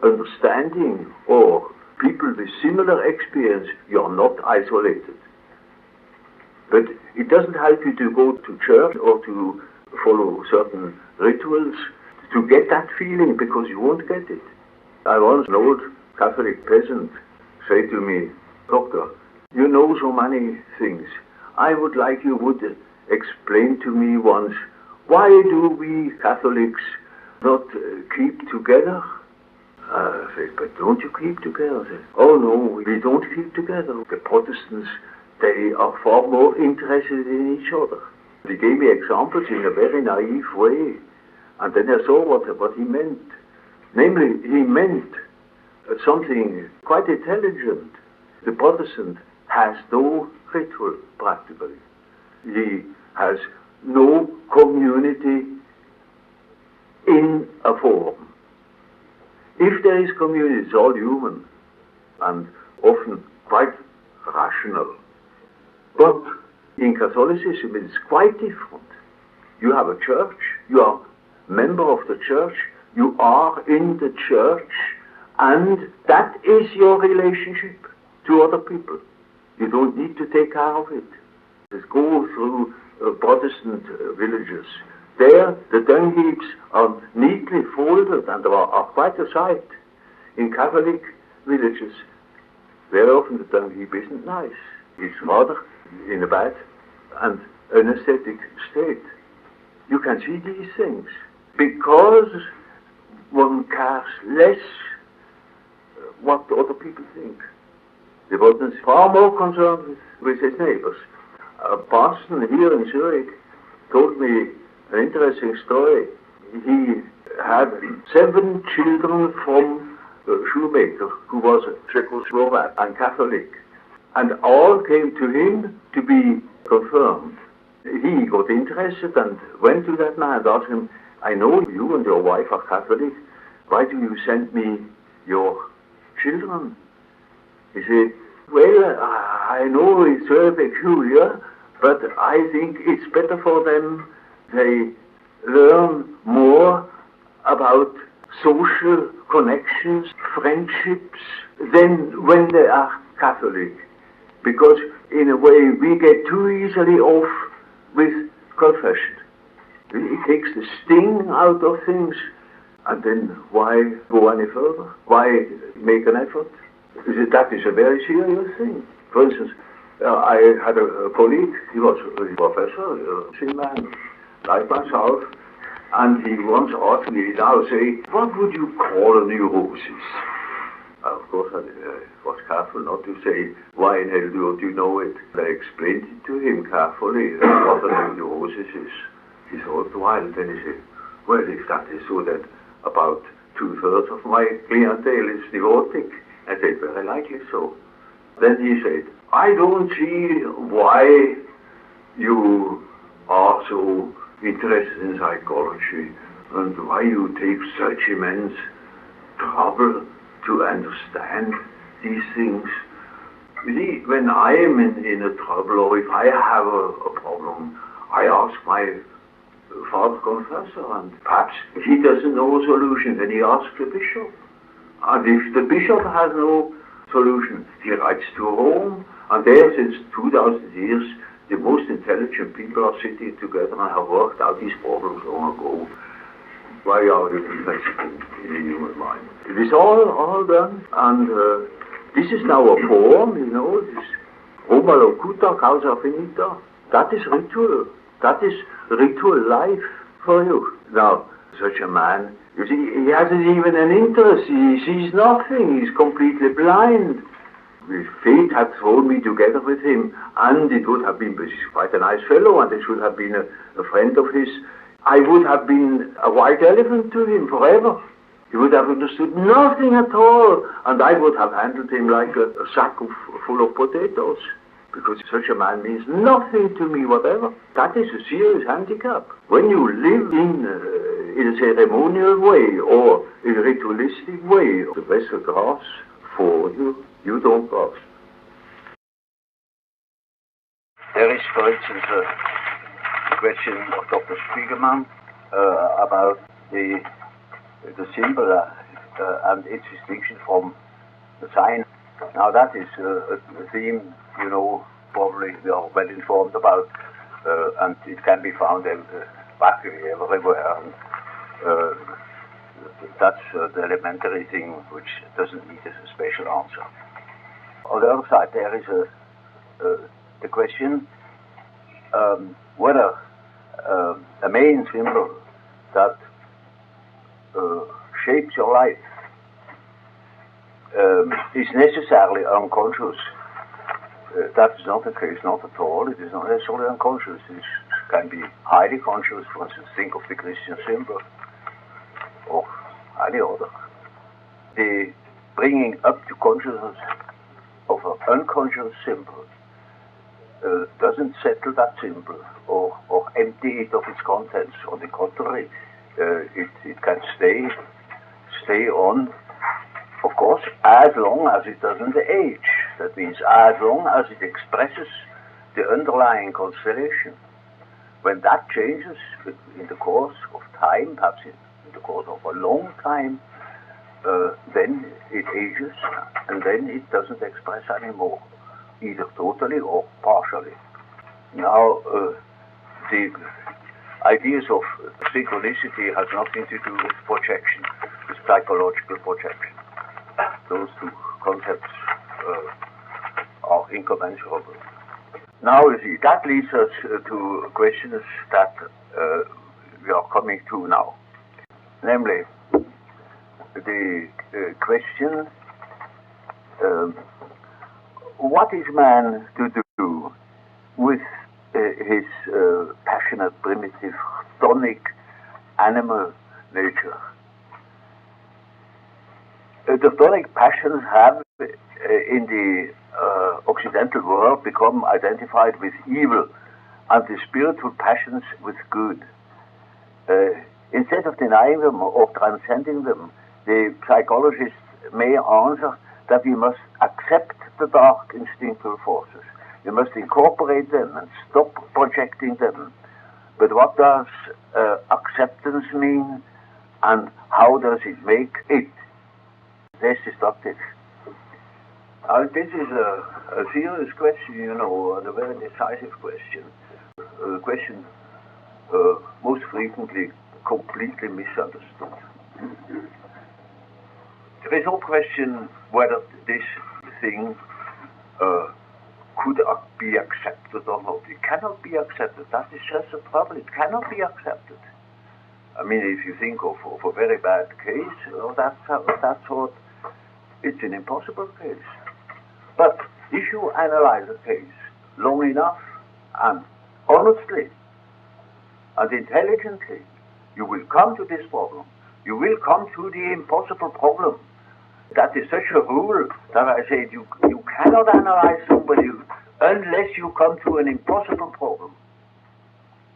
understanding or people with similar experience, you are not isolated. But it doesn't help you to go to church or to follow certain rituals to get that feeling, because you won't get it. I once an old Catholic peasant say to me, Doctor, you know so many things. I would like you would explain to me once why do we Catholics not keep together? I said, but don't you keep together? I said, oh no, we don't keep together. The Protestants, they are far more interested in each other. He gave me examples in a very naive way. And then I saw what he meant. Namely, he meant something quite intelligent. The Protestant has no ritual, practically. He has no community in a form. If there is community, it's all human and often quite rational. But in Catholicism, it's quite different. You have a church, you are a member of the church, you are in the church, and that is your relationship to other people. You don't need to take care of it. Just go through Protestant villages. There, the dung heaps are neatly folded and are quite a sight. In Catholic villages, very often the dung heap isn't nice. It's rather in a bad and anesthetic state. You can see these things because one cares less what other people think. The Protestant is far more concerned with his neighbors. A parson here in Zurich told me an interesting story. He had 7 children from a shoemaker who was a Czechoslovak and Catholic, and all came to him to be confirmed. He got interested and went to that man and asked him, I know you and your wife are Catholic, why do you send me your children? He said, well, I know it's very peculiar, but I think it's better for them. They learn more about social connections, friendships, than when they are Catholic. Because in a way we get too easily off with confession. It takes the sting out of things, and then why go any further? Why make an effort? That is a very serious thing. For instance, I had a colleague, he was a professor, a thin man, like myself, and he once asked me, now say, what would you call a neurosis? Of course, I was careful not to say, why in hell do you know it? I explained it to him carefully, what a neurosis is. He thought a while, then he said, well, if that is so, that about 2/3 of my clientele is neurotic. I said, very likely so. Then he said, I don't see why you are so interested in psychology and why you take such immense trouble to understand these things. You see, when I am in a trouble or if I have a problem, I ask my father confessor, and perhaps he doesn't know a solution, then he asks the bishop. And if the bishop has no solution, he writes to Rome, and there since 2000 years the most intelligent people are sitting together and have worked out these problems long ago. Why are you interested in the human mind? It is all done, and this is now a form, you know, this Roma locuta causa finita. That is ritual. That is ritual life for you. Now, such a man, you see, he hasn't even an interest. He sees nothing. He's completely blind. If fate had thrown me together with him, and it would have been, he's quite a nice fellow, and it should have been a friend of his, I would have been a white elephant to him forever. He would have understood nothing at all, and I would have handled him like a sack full of potatoes. Because such a man means nothing to me whatever. That is a serious handicap. When you live in a ceremonial way or in a ritualistic way, the vessel grasps for you, you don't grasp. There is, for instance, a question of Dr. Spiegelman about the symbol and its distinction from the sign. Now that is a theme, you know, probably we are well informed about, and it can be found practically everywhere. And, that's the elementary thing which doesn't need a special answer. On the other side, there is the question whether a main symbol that shapes your life is necessarily unconscious. That is not the case, not at all. It is not necessarily unconscious. It can be highly conscious. For instance, think of the Christian symbol or any other. The bringing up to consciousness of an unconscious symbol doesn't settle that symbol or empty it of its contents. On the contrary, it can stay on, of course, as long as it doesn't age. That means as long as it expresses the underlying constellation. When that changes in the course of time, perhaps in the course of a long time, then it ages, and then it doesn't express anymore, either totally or partially. Now, the ideas of synchronicity has nothing to do with projection, with psychological projection. Those two concepts are incommensurable. Now, you see, that leads us to questions that we are coming to now. Namely, the question, what is man to do with his passionate, primitive, chthonic animal nature? The chthonic passions have, in the Occidental world, become identified with evil, and the spiritual passions with good. Instead of denying them or transcending them, the psychologists may answer that we must accept the dark instinctual forces. We must incorporate them and stop projecting them. But what does acceptance mean, and how does it make it less destructive? This is a serious question, you know, and a very decisive question. A question most frequently completely misunderstood. There is no question whether this thing could be accepted or not. It cannot be accepted. That is just a trouble. It cannot be accepted. I mean, if you think of a very bad case of that sort, it's an impossible case. But if you analyze a case long enough and honestly and intelligently, you will come to this problem. You will come to the impossible problem. That is such a rule that I say you cannot analyze somebody unless you come to an impossible problem.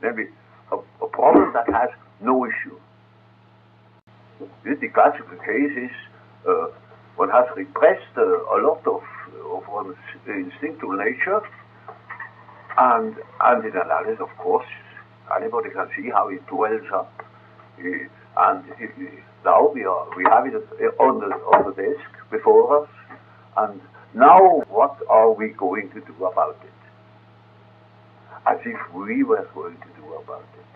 Maybe a problem that has no issue. The classical case is one has repressed a lot of one's instinctual nature, and in analysis, of course, anybody can see how it dwells up. Now we have it on the desk before us, and now what are we going to do about it? As if we were going to do about it.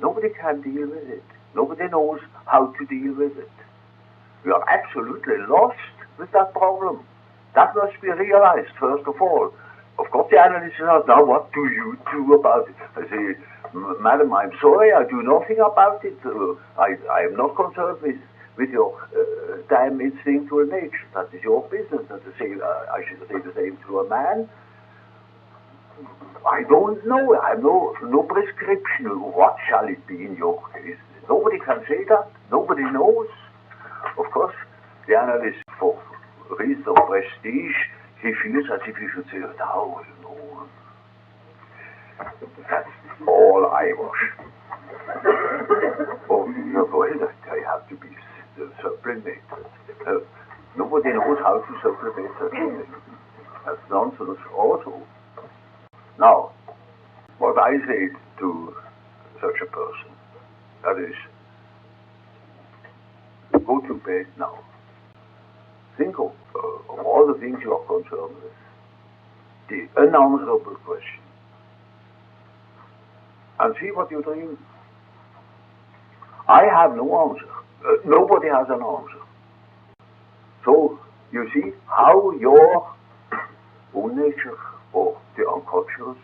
Nobody can deal with it. Nobody knows how to deal with it. We are absolutely lost with that problem. That must be realized, first of all. Of course, the analyst says, now what do you do about it? I say, Madam, I'm sorry, I do nothing about it. I am not concerned with your damn instinctual nature. That is your business. I should say the same to a man. I don't know. I have no prescription. What shall it be in your case? Nobody can say that. Nobody knows. Of course, the analyst, for reasons of prestige, he feels as if he should say, now, you know, that's all eyewash. Oh, well, I have to be sublimated. Nobody knows how to sublimate such a thing. That's nonsense also. Now, what I say to such a person, that is, go to bed now. Think of all the things you are concerned with. The unanswerable question. And see what you dream. I have no answer. Nobody has an answer. So, you see how your own nature, or the unconscious,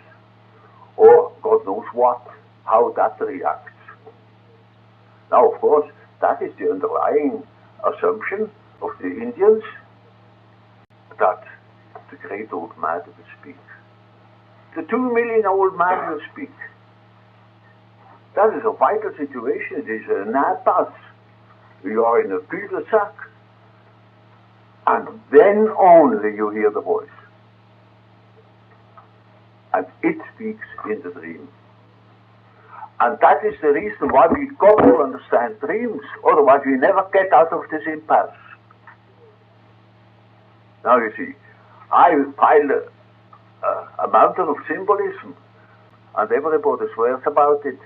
or God knows what, how that reacts. Now, of course, that is the underlying assumption of the Indians, that the great old man will speak. The 2 million old man will speak. That is a vital situation. It is an impasse. You are in a cul-de-sac. And then only you hear the voice. And it speaks in the dream. And that is the reason why we got to understand dreams. Otherwise we never get out of this impasse. Now you see, I piled a mountain of symbolism, and everybody swears about it.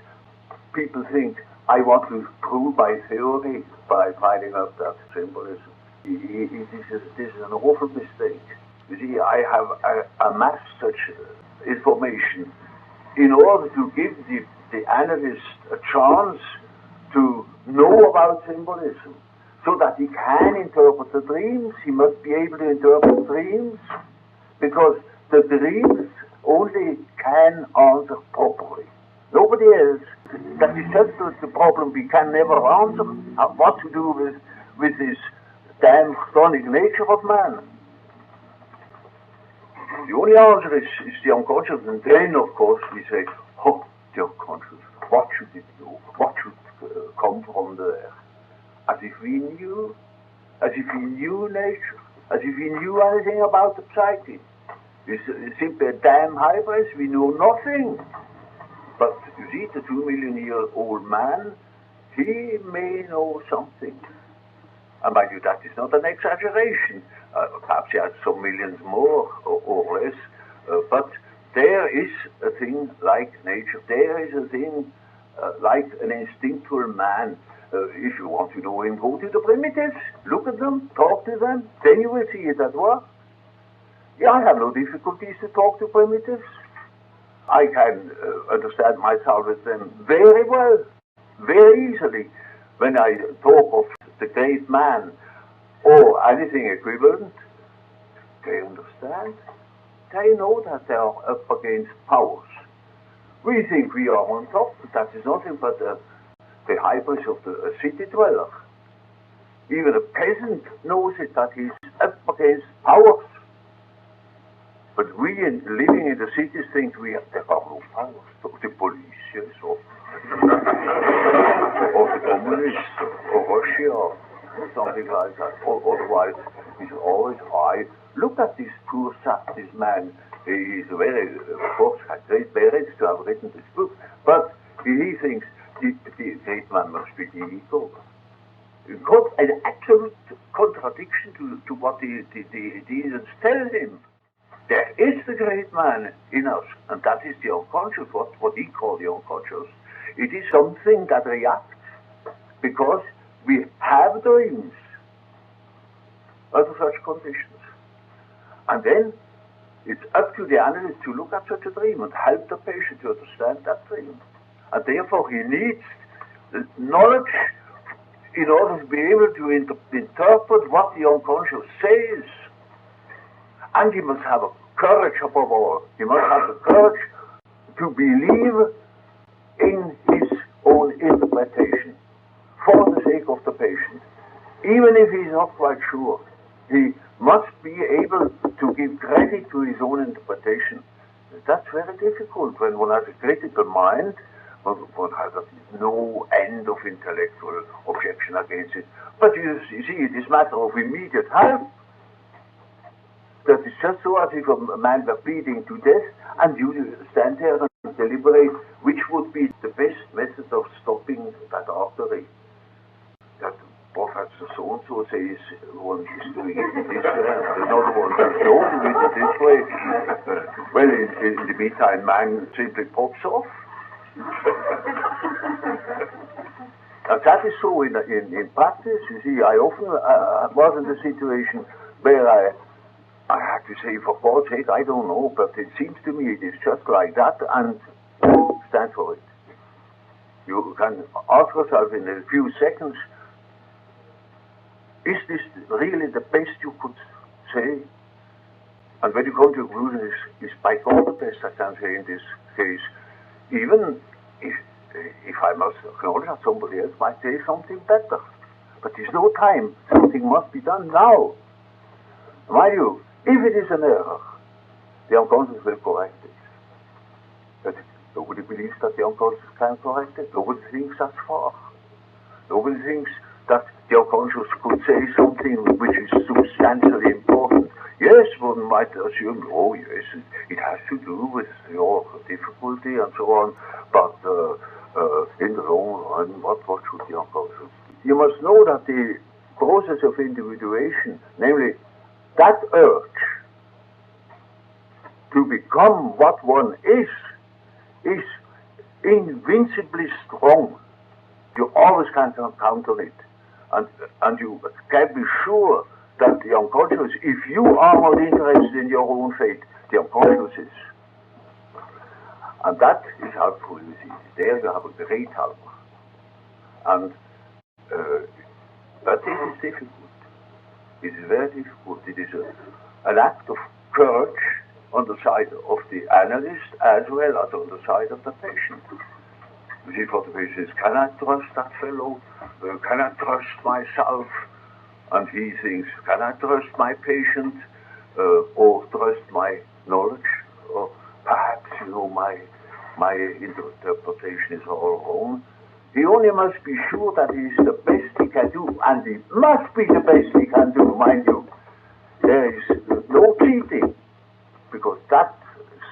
People think I want to prove my theory by finding out that symbolism. This is an awful mistake. You see, I have amassed such information in order to give the analyst a chance to know about symbolism, so that he can interpret the dreams. He must be able to interpret dreams, because the dreams only can answer properly. Nobody else. That is just the problem we can never answer. What to do with this damn chthonic nature of man. The only answer is the unconscious, and then of course we say, oh, the unconscious, what should it do? What should come from there? As if we knew nature, as if we knew anything about the psyche. It's simply a damn hybris, we know nothing. But you see, the 2 million-year-old man, he may know something. And mind you, that is not an exaggeration. Perhaps he has some millions more or less. But there is a thing like nature. There is a thing like an instinctual man. If you want to know him, go to the primitives. Look at them, talk to them. Then you will see it at work. Yeah, I have no difficulties to talk to primitives. I can understand myself with them very well, very easily. When I talk of the great man or anything equivalent, they understand. They know that they are up against powers. We think we are on top, but that is nothing but the hybris of the city dweller. Even a peasant knows it, that he's up against powers. But we, living in the cities, think there are no powers. The police, yes, or the communists, or Russia, or something like that. Otherwise, he's always high. Look at this poor sap, this man. He's very, of course, had great merits to have written this book. But he thinks the great man must be the ego. An absolute contradiction to what the Indians tell him. There is the great man in us, and that is the unconscious, what he called the unconscious. It is something that reacts because we have dreams under such conditions. And then it's up to the analyst to look at such a dream and help the patient to understand that dream. And therefore he needs knowledge in order to be able to interpret what the unconscious says. And he must have a courage above all. He must have the courage to believe in his own interpretation for the sake of the patient. Even if he's not quite sure, he must be able to give credit to his own interpretation. That's very difficult when one has a critical mind. One has no end of intellectual objection against it. But you see, it is a matter of immediate help. That is just so as if a man were bleeding to death, and you stand there and deliberate which would be the best method of stopping that artery. That Professor so-and-so says one is doing it this way, and another one says no, do it this way. Well, in the meantime, man simply pops off. And that is so in practice. You see, I often was in the situation where I have to say, for God's sake, I don't know, but it seems to me it is just like that, and stand for it. You can ask yourself in a few seconds, is this really the best you could say? And when you come to a conclusion, is by God the best I can say in this case. Even if I must acknowledge that somebody else might say something better. But there's no time. Something must be done now. Mind you, if it is an error, the unconscious will correct it. But nobody believes that the unconscious can correct it. Nobody thinks that's far. Nobody thinks that the unconscious could say something which is substantially important. Yes, one might assume, oh yes, it has to do with your difficulty and so on, but in the long run, what should the unconscious? You must know that the process of individuation, namely that urge to become what one is invincibly strong. You always can count on it. And you can be sure that the unconscious, if you are not interested in your own fate, the unconscious is. And that is helpful, you see. There you have a great help. And but this is difficult. It is very difficult. It is an act of courage on the side of the analyst as well as on the side of the patient. You see, for the patient, can I trust that fellow? Can I trust myself? And he thinks, can I trust my patient? Or trust my knowledge? Or perhaps, my interpretation is all wrong. He only must be sure that he is the best he can do, and he must be the best he can do, mind you. There is no cheating, because that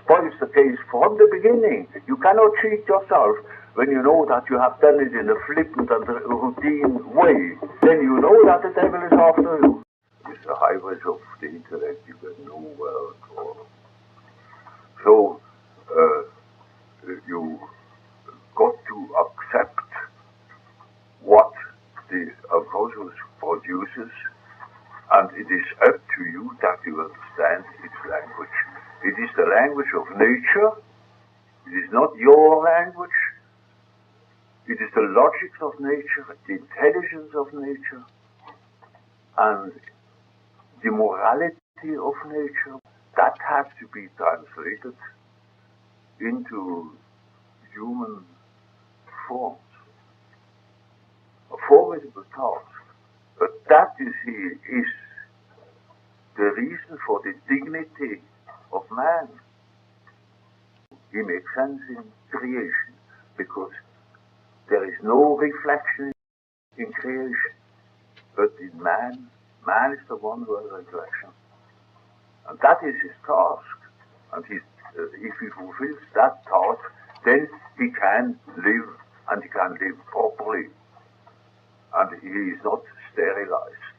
spoils the case from the beginning. You cannot cheat yourself when you know that you have done it in a flippant and routine way. Then you know that the devil is after you. It's the highways of the intellect you get nowhere at all. So, you got to accept what the unconscious produces, and it is up to you that you understand its language. It is the language of nature. It is not your language. It is the logic of nature, the intelligence of nature, and the morality of nature. That has to be translated into human forms. A formidable task. But that, you see, is the reason for the dignity of man. He makes sense in creation, because there is no reflection in creation. But in man is the one who has reflection. And that is his task. And if he fulfills that task, then he can live, and he can live properly. And he is not sterilized.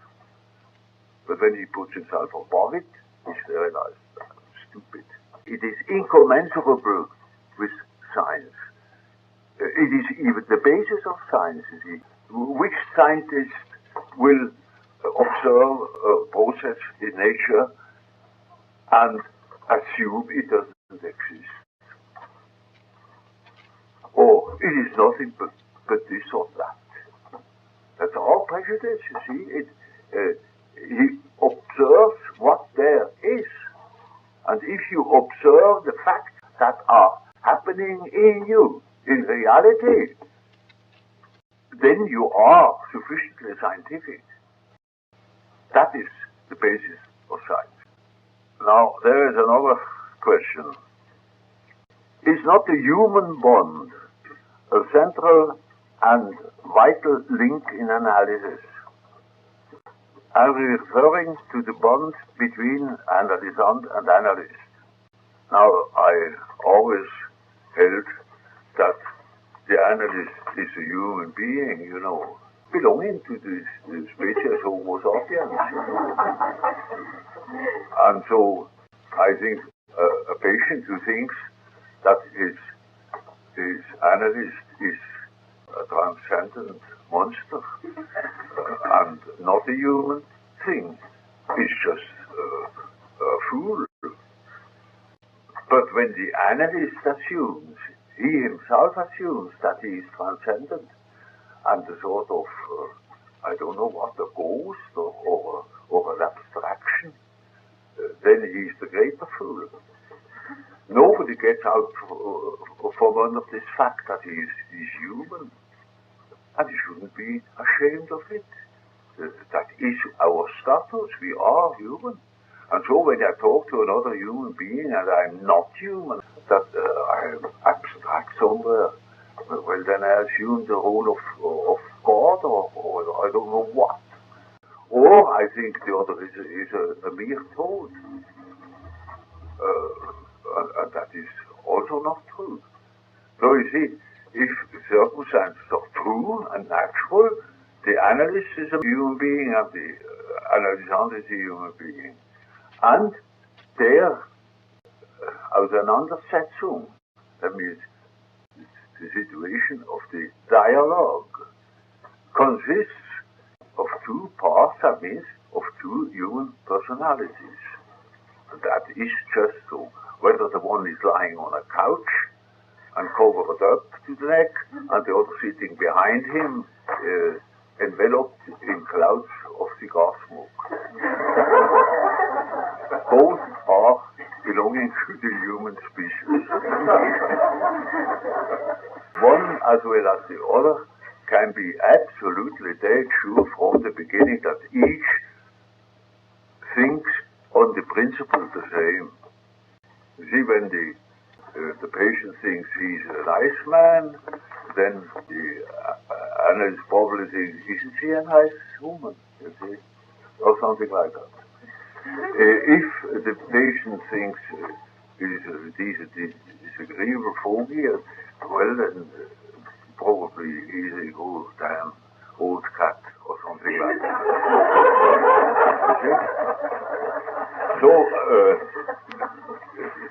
But when he puts himself above it, he's sterilized. Stupid. It is incommensurable with science. It is even the basis of science, you see. Which scientist will observe a process in nature and assume it doesn't exist? Or it is nothing but this or that. That's all prejudice, you see. He observes what there is. And if you observe the facts that are happening in you, in reality, then you are sufficiently scientific. That is the basis of science. Now, there is another question. Is not the human bond a central and vital link in analysis? I'm referring to the bond between analysand and analyst. Now, I always held that the analyst is a human being, belonging to the species Homo sapiens. And so, I think a patient who thinks that his analyst is a transcendent monster and not a human thing is just a fool. But when the analyst assumes, he himself assumes that he is transcendent and a sort of, I don't know what, a ghost or an abstraction, then he is the greater fool. Nobody gets out from under this fact that he's human, and he shouldn't be ashamed of it. That is our status. We are human. And so when I talk to another human being and I'm not human, that I'm abstract somewhere, well then I assume the role of God or I don't know what. Or I think the other is a mere toad. And that is also not true. So you see, if circumstances are true and natural, the analyst is a human being and the analysant is a human being. And there, Auseinandersetzung, that means the situation of the dialogue, consists of two parts, that means of two human personalities. That is just so. Whether the one is lying on a couch and covered up to the neck, and the other sitting behind him, enveloped in clouds of cigar smoke. Both are belonging to the human species. One as well as the other can be absolutely dead sure from the beginning that each thinks on the principle the same. You see, when the patient thinks he's a nice man, then the analyst probably thinks, isn't she a nice woman? You see, or something like that. If the patient thinks he's a disagreeable phobia, well then probably he's a old damn old cat or something like that. So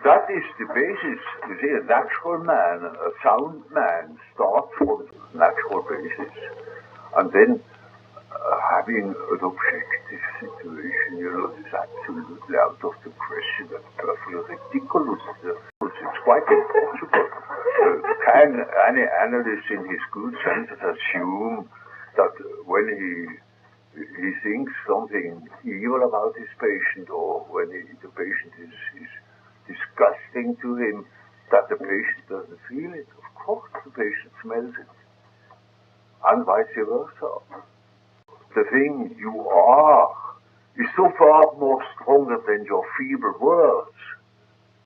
that is the basis. You see, a natural man, a sound man, starts from a natural basis, and then having an objective situation, is absolutely out of the question. That's perfectly ridiculous. It's quite impossible. Can any analyst in his good senses assume that when he thinks something evil about his patient, or when the patient is disgusting to him, that the patient doesn't feel it? Of course the patient smells it. And vice versa. The thing you are is so far more stronger than your feeble words.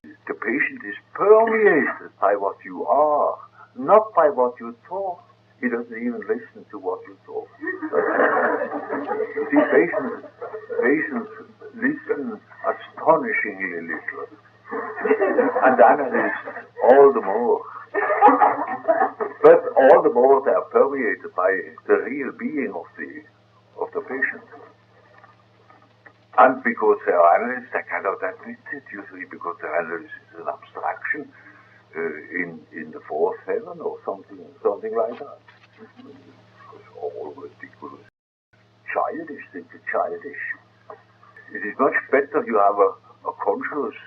The patient is permeated by what you are, not by what you talk. He doesn't even listen to what you talk. You see, patients listen astonishingly little, and analysts all the more. But all the more they are permeated by the real being of the patient. And because they are analysts, they cannot admit it, usually because the analyst is an abstraction in the fourth heaven or something like that. It's all ridiculous. Childish, simply childish. It is much better you have a conscious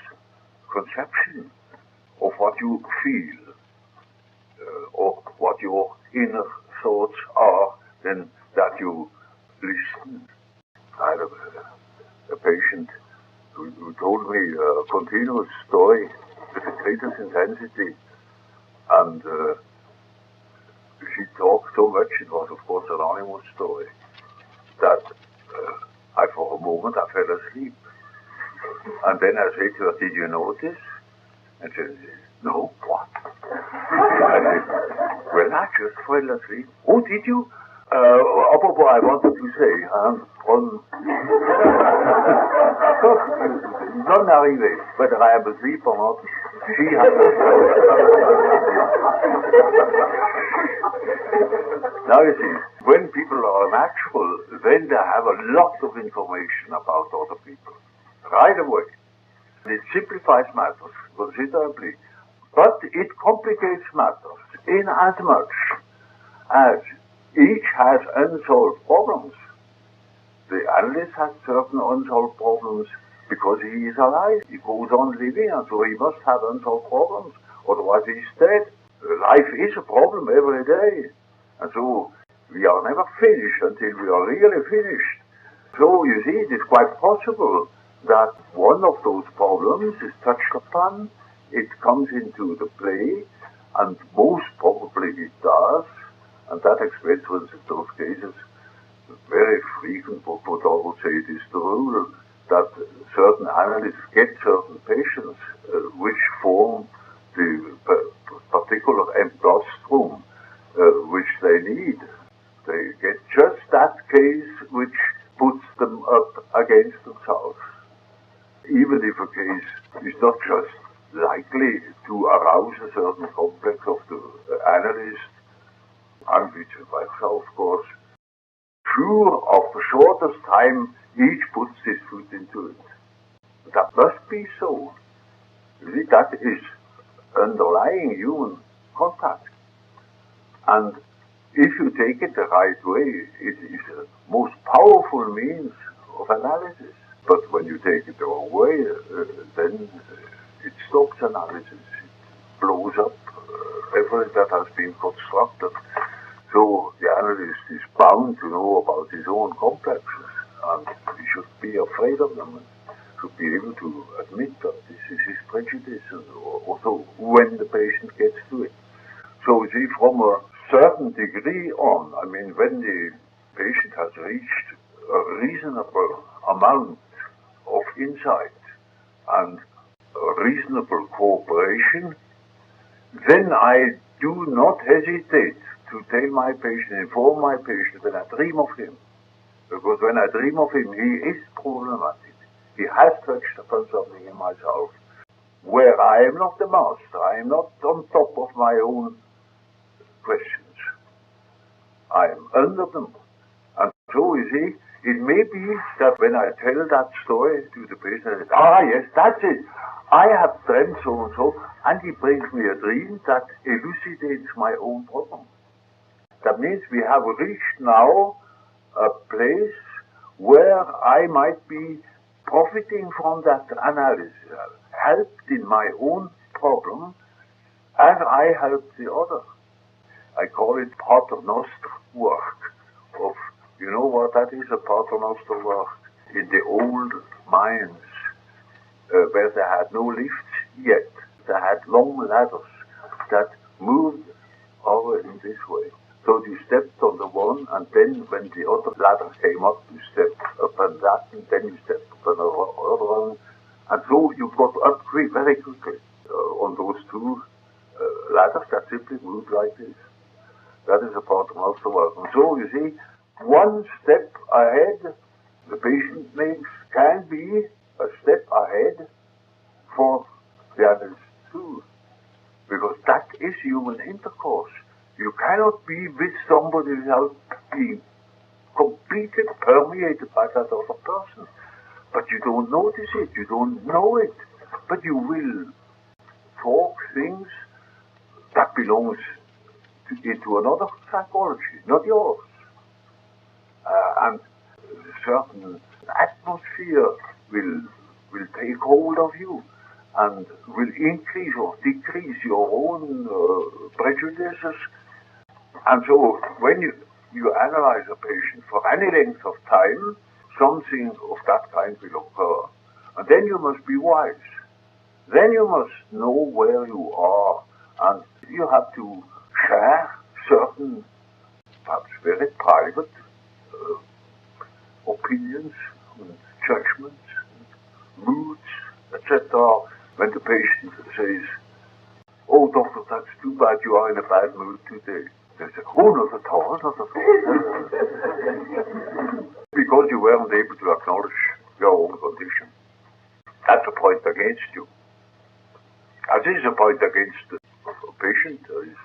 conception of what you feel or what your inner thoughts are than that you listen. I had a patient who told me a continuous story with the greatest intensity, and she talked so much, it was of course an anonymous story, that for a moment I fell asleep. And then I said to her, did you notice? And she said, no, what? I said, well, I just fell asleep. Oh, did you? I wanted to say, non arrivé, whether I am asleep or not, she has Now you see, when people are natural, then they have a lot of information about other people, right away. It simplifies matters considerably, but it complicates matters in as much as each has unsolved problems. The analyst has certain unsolved problems because he is alive. He goes on living, and so he must have unsolved problems. Otherwise he's dead. Life is a problem every day. And so we are never finished until we are really finished. So you see, it is quite possible that one of those problems is touched upon it comes into the play, and most probably it does, and that explains, for instance, those cases, very frequent, but I would say it is the rule, that certain analysts get certain patients which form the particular emplastrum which they need. They get just that case which puts them up against themselves. Even if a case is not just likely to arouse a certain complex of the analyst, and which myself, of course, sure, of the shortest time, each puts his foot into it. That must be so. You see, that is underlying human contact. And if you take it the right way, it is the most powerful means of analysis. But when you take it the wrong way, then it stops analysis. It blows up everything that has been constructed. So the analyst is bound to know about his own complexes, and he should be afraid of them, and should be able to admit that this is his prejudice, and also when the patient gets to it. So you see, from a certain degree on, I mean, when the patient has reached a reasonable amount of insight and a reasonable cooperation, then I do not hesitate to tell my patient, inform my patient when I dream of him. Because when I dream of him, he is problematic. He has touched upon something in myself where I am not the master. I am not on top of my own questions. I am under them. And so, you see, it may be that when I tell that story to the patient, yes, that's it. I have dreamt so and so, and he brings me a dream that elucidates my own problem. That means we have reached now a place where I might be profiting from that analysis, helped in my own problem, as I help the other. I call it paternoster work. You know what that is, a paternoster work? In the old mines, where they had no lifts yet, they had long ladders that moved over in this way. So you stepped on the one, and then when the other ladder came up, you stepped up on that, and then you stepped up on the other one. And so you got up very quickly on those two ladders that simply moved like this. That is a part of master work. And so you see, one step ahead, the patient can be a step ahead for the others too. Because that is human intercourse. You cannot be with somebody without being completely permeated by that other person. But you don't notice it, you don't know it. But you will talk things that belongs into another psychology, not yours. And a certain atmosphere will take hold of you and will increase or decrease your own prejudices. And so when you analyze a patient for any length of time, something of that kind will occur. And then you must be wise. Then you must know where you are, and you have to share certain, perhaps very private opinions and judgments and moods, etc. When the patient says, "Oh, doctor, that's too bad, you are in a bad mood today." They say, "Oh, not at all, not at all." Because you weren't able to acknowledge your own condition. That's a point against you. As is a point against a patient who is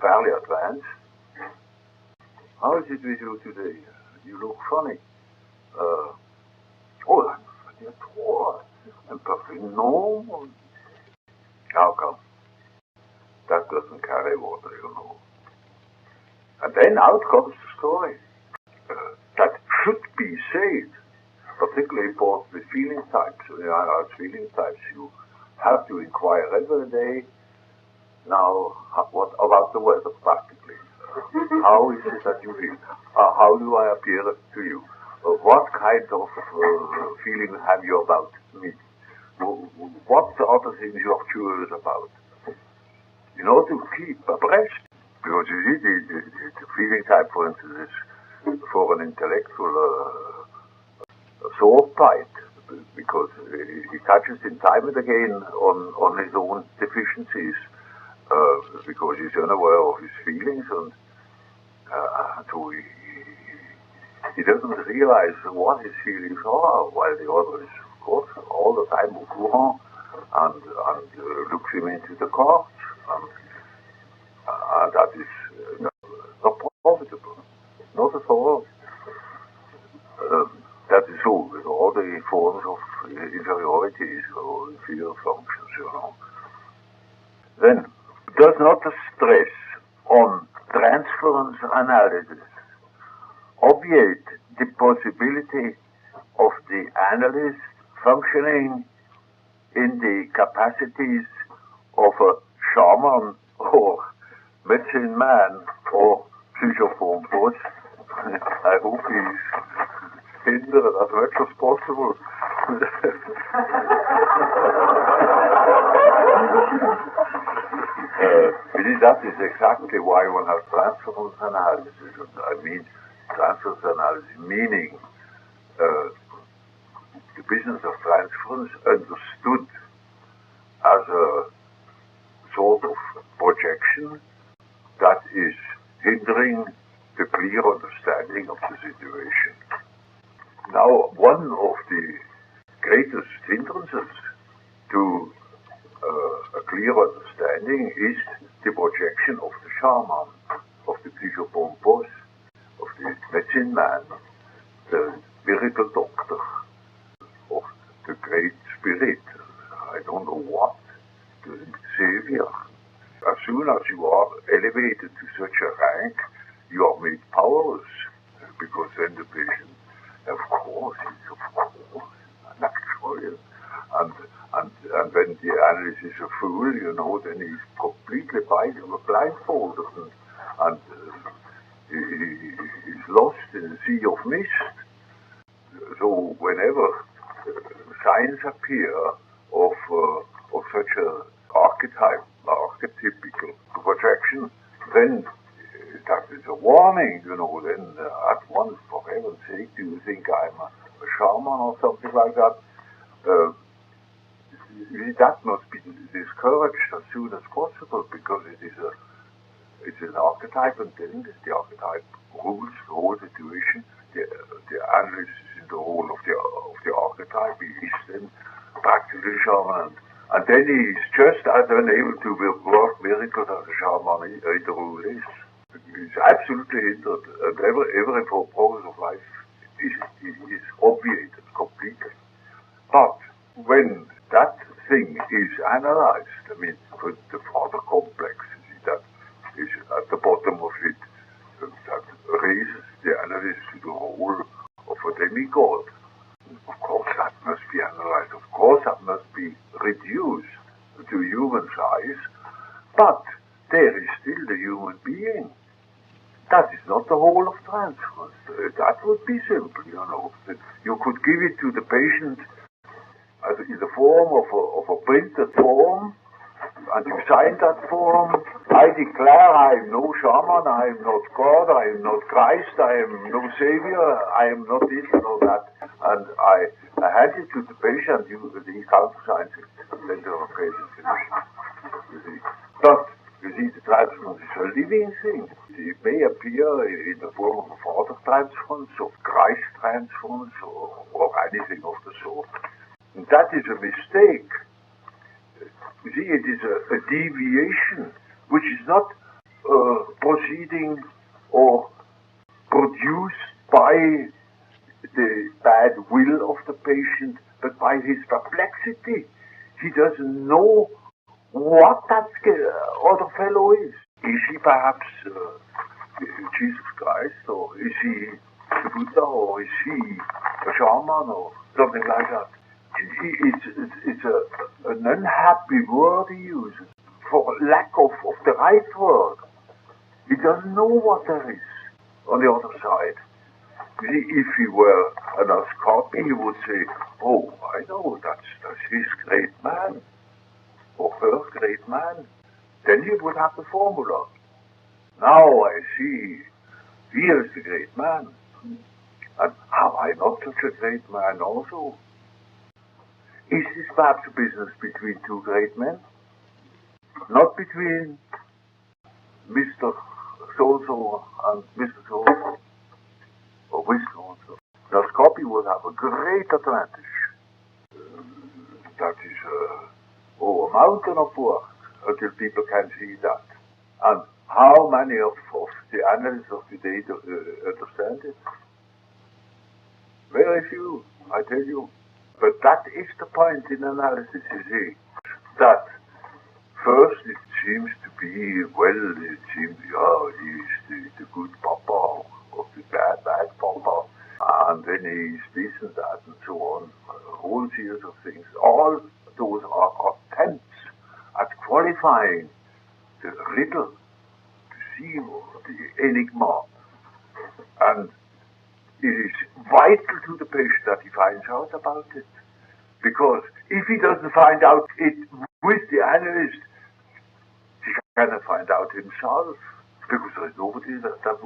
fairly advanced. "How is it with you today? You look funny." "Oh, I'm funny at all. I'm perfectly normal." How come? That doesn't carry water, you know. And then out comes the story. That should be said, particularly important with feeling types. As feeling types, you have to inquire every day. Now, what about the weather practically? How is it that you feel? How do I appear to you? What kind of feeling have you about me? what the other things you are curious about. In order to keep abreast, because you see, the feeling type, for instance, is for an intellectual a sword fight, because he touches in time and again on his own deficiencies, because he's unaware of his feelings, and so he doesn't realize what his feelings are, while the other is, of course, all the time au courant, and looks him into the cards, and that is not profitable, not at all. That is so with all the forms of inferiorities or inferior functions, Then, does not the stress on transference analysis obviate the possibility of the analyst functioning in the capacities of a shaman or medicine man or psychopompos? I hope he's hindered as much as possible. That is exactly why one has transference analysis. I mean, transference analysis, meaning the business of transference understood as a sort of projection that is hindering the clear understanding of the situation. Now, one of the greatest hindrances to a clear understanding is the projection of the shaman, of the psychopompos, of the medicine man, the miracle doctor, of the great spirit, I don't know what, the savior. As soon as you are elevated to such a rank, you are made powerless, because then the patient, of course, naturally, and when the analyst is a fool, then he's completely blindfolded, and he's lost in a sea of mist. So whenever signs appear of such a archetypical projection, then that is a warning, then at once, for heaven's sake, do you think I'm a shaman or something like that? That must be discouraged as soon as possible, because it's an archetype, and then the archetype rules the whole situation. The analyst is in the role of the archetype. He is then practically shaman, and then he is just as unable to work miracles as a shaman in the rule is. He's absolutely hindered, and every progress of life is obviated completely. But when that thing is analyzed, the father complex, that is at the bottom of it, that raises the analyst to the role of a demigod. Of course, that must be analyzed. Of course, that must be reduced to human size. But there is still the human being. That is not the whole of transference. That would be simple, You could give it to the patient in the form of a printed form, and you sign that form. I declare I am no shaman, I am not God, I am not Christ, I am no Savior, I am not this nor that. And I hand it to the patient, he countersigns it, and then the operation is finished. But, the transference is a living thing. It may appear in the form of a father transference, of Christ transference, or anything of the sort. And that is a mistake. It is a deviation which is not proceeding or produced by the bad will of the patient, but by his perplexity. He doesn't know what that other fellow is. Is he perhaps Jesus Christ, or is he the Buddha, or is he a shaman, or something like that? It's an unhappy word he uses for lack of the right word. He doesn't know what there is on the other side. If he were an Ascopy, he would say, oh, I know, that's his great man, or her great man. Then he would have the formula. Now I see, he is the great man. And am I not such a great man also? Is this perhaps a business between two great men? Not between Mr. So-and-so and Mr. So-and-so, or with so-and-so. The copy would have a great advantage. That is a mountain of work until people can see that. And how many of the analysts of today understand it? Very few, I tell you. But that is the point in analysis, you see, that first it seems to be, he's the good papa, or the bad papa, and then he's this and that and so on, a whole series of things. All those are attempts at qualifying the riddle, to see the enigma, and it is vital to the patient that he finds out about it. Because if he doesn't find out it with the analyst, he cannot find out himself. Because there is nobody else that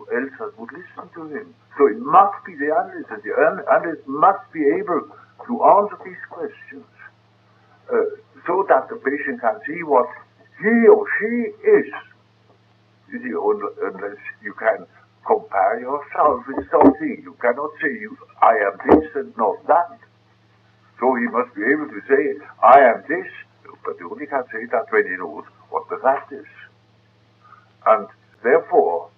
would listen to him. So it must be the analyst, and the analyst must be able to answer these questions so that the patient can see what he or she is. You see, unless you can compare yourself with something. You cannot say, I am this and not that. So he must be able to say, I am this, but he only can say that when he knows what the that is. And therefore,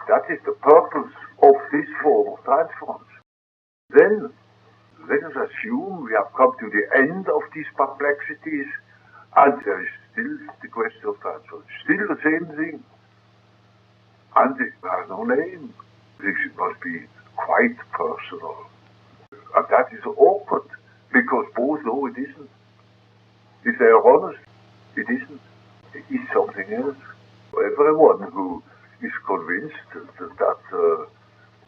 that is the purpose of this form of transference. Then, let us assume we have come to the end of these perplexities, and there is still the question of transference. Still the same thing. And it has no name. This must be quite personal. And that is awkward, because both know it isn't. If they are honest, it isn't. It is something else. Everyone who is convinced that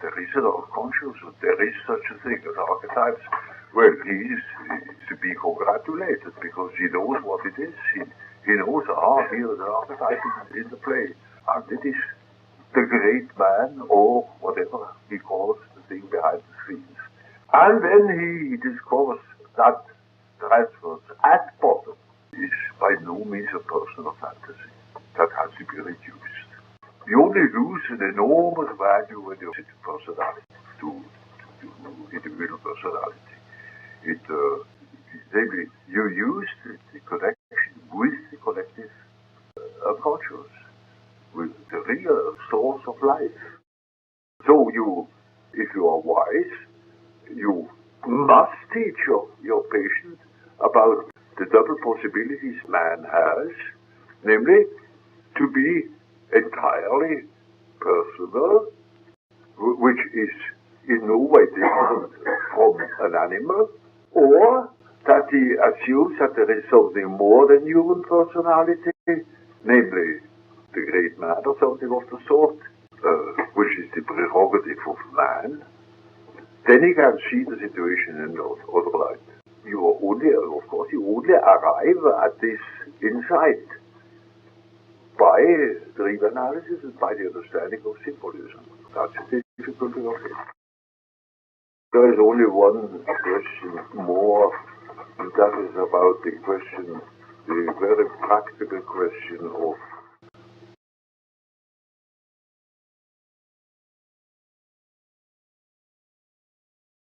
there is an unconscious, there is such a thing as archetypes, well, he is to be congratulated, because he knows what it is. He knows, here is an archetype in the play, and it is the great man, or whatever he calls the thing behind the scenes. And then he discovers that transference at bottom is by no means a personal fantasy that has to be reduced. You only lose an enormous value when you sit to personality, to individual personality. Namely, you use the connection with the collective unconscious, with the real source of life. So if you are wise, you must teach your patient about the double possibilities man has, namely to be entirely personal, which is in no way different from an animal, or that he assumes that there is something more than human personality, namely the great man or something of the sort, which is the prerogative of man. Then he can see the situation in other light. You only arrive at this insight by dream analysis and by the understanding of symbolism. That's the difficulty of it. There is only one question more, and that is about the very practical question of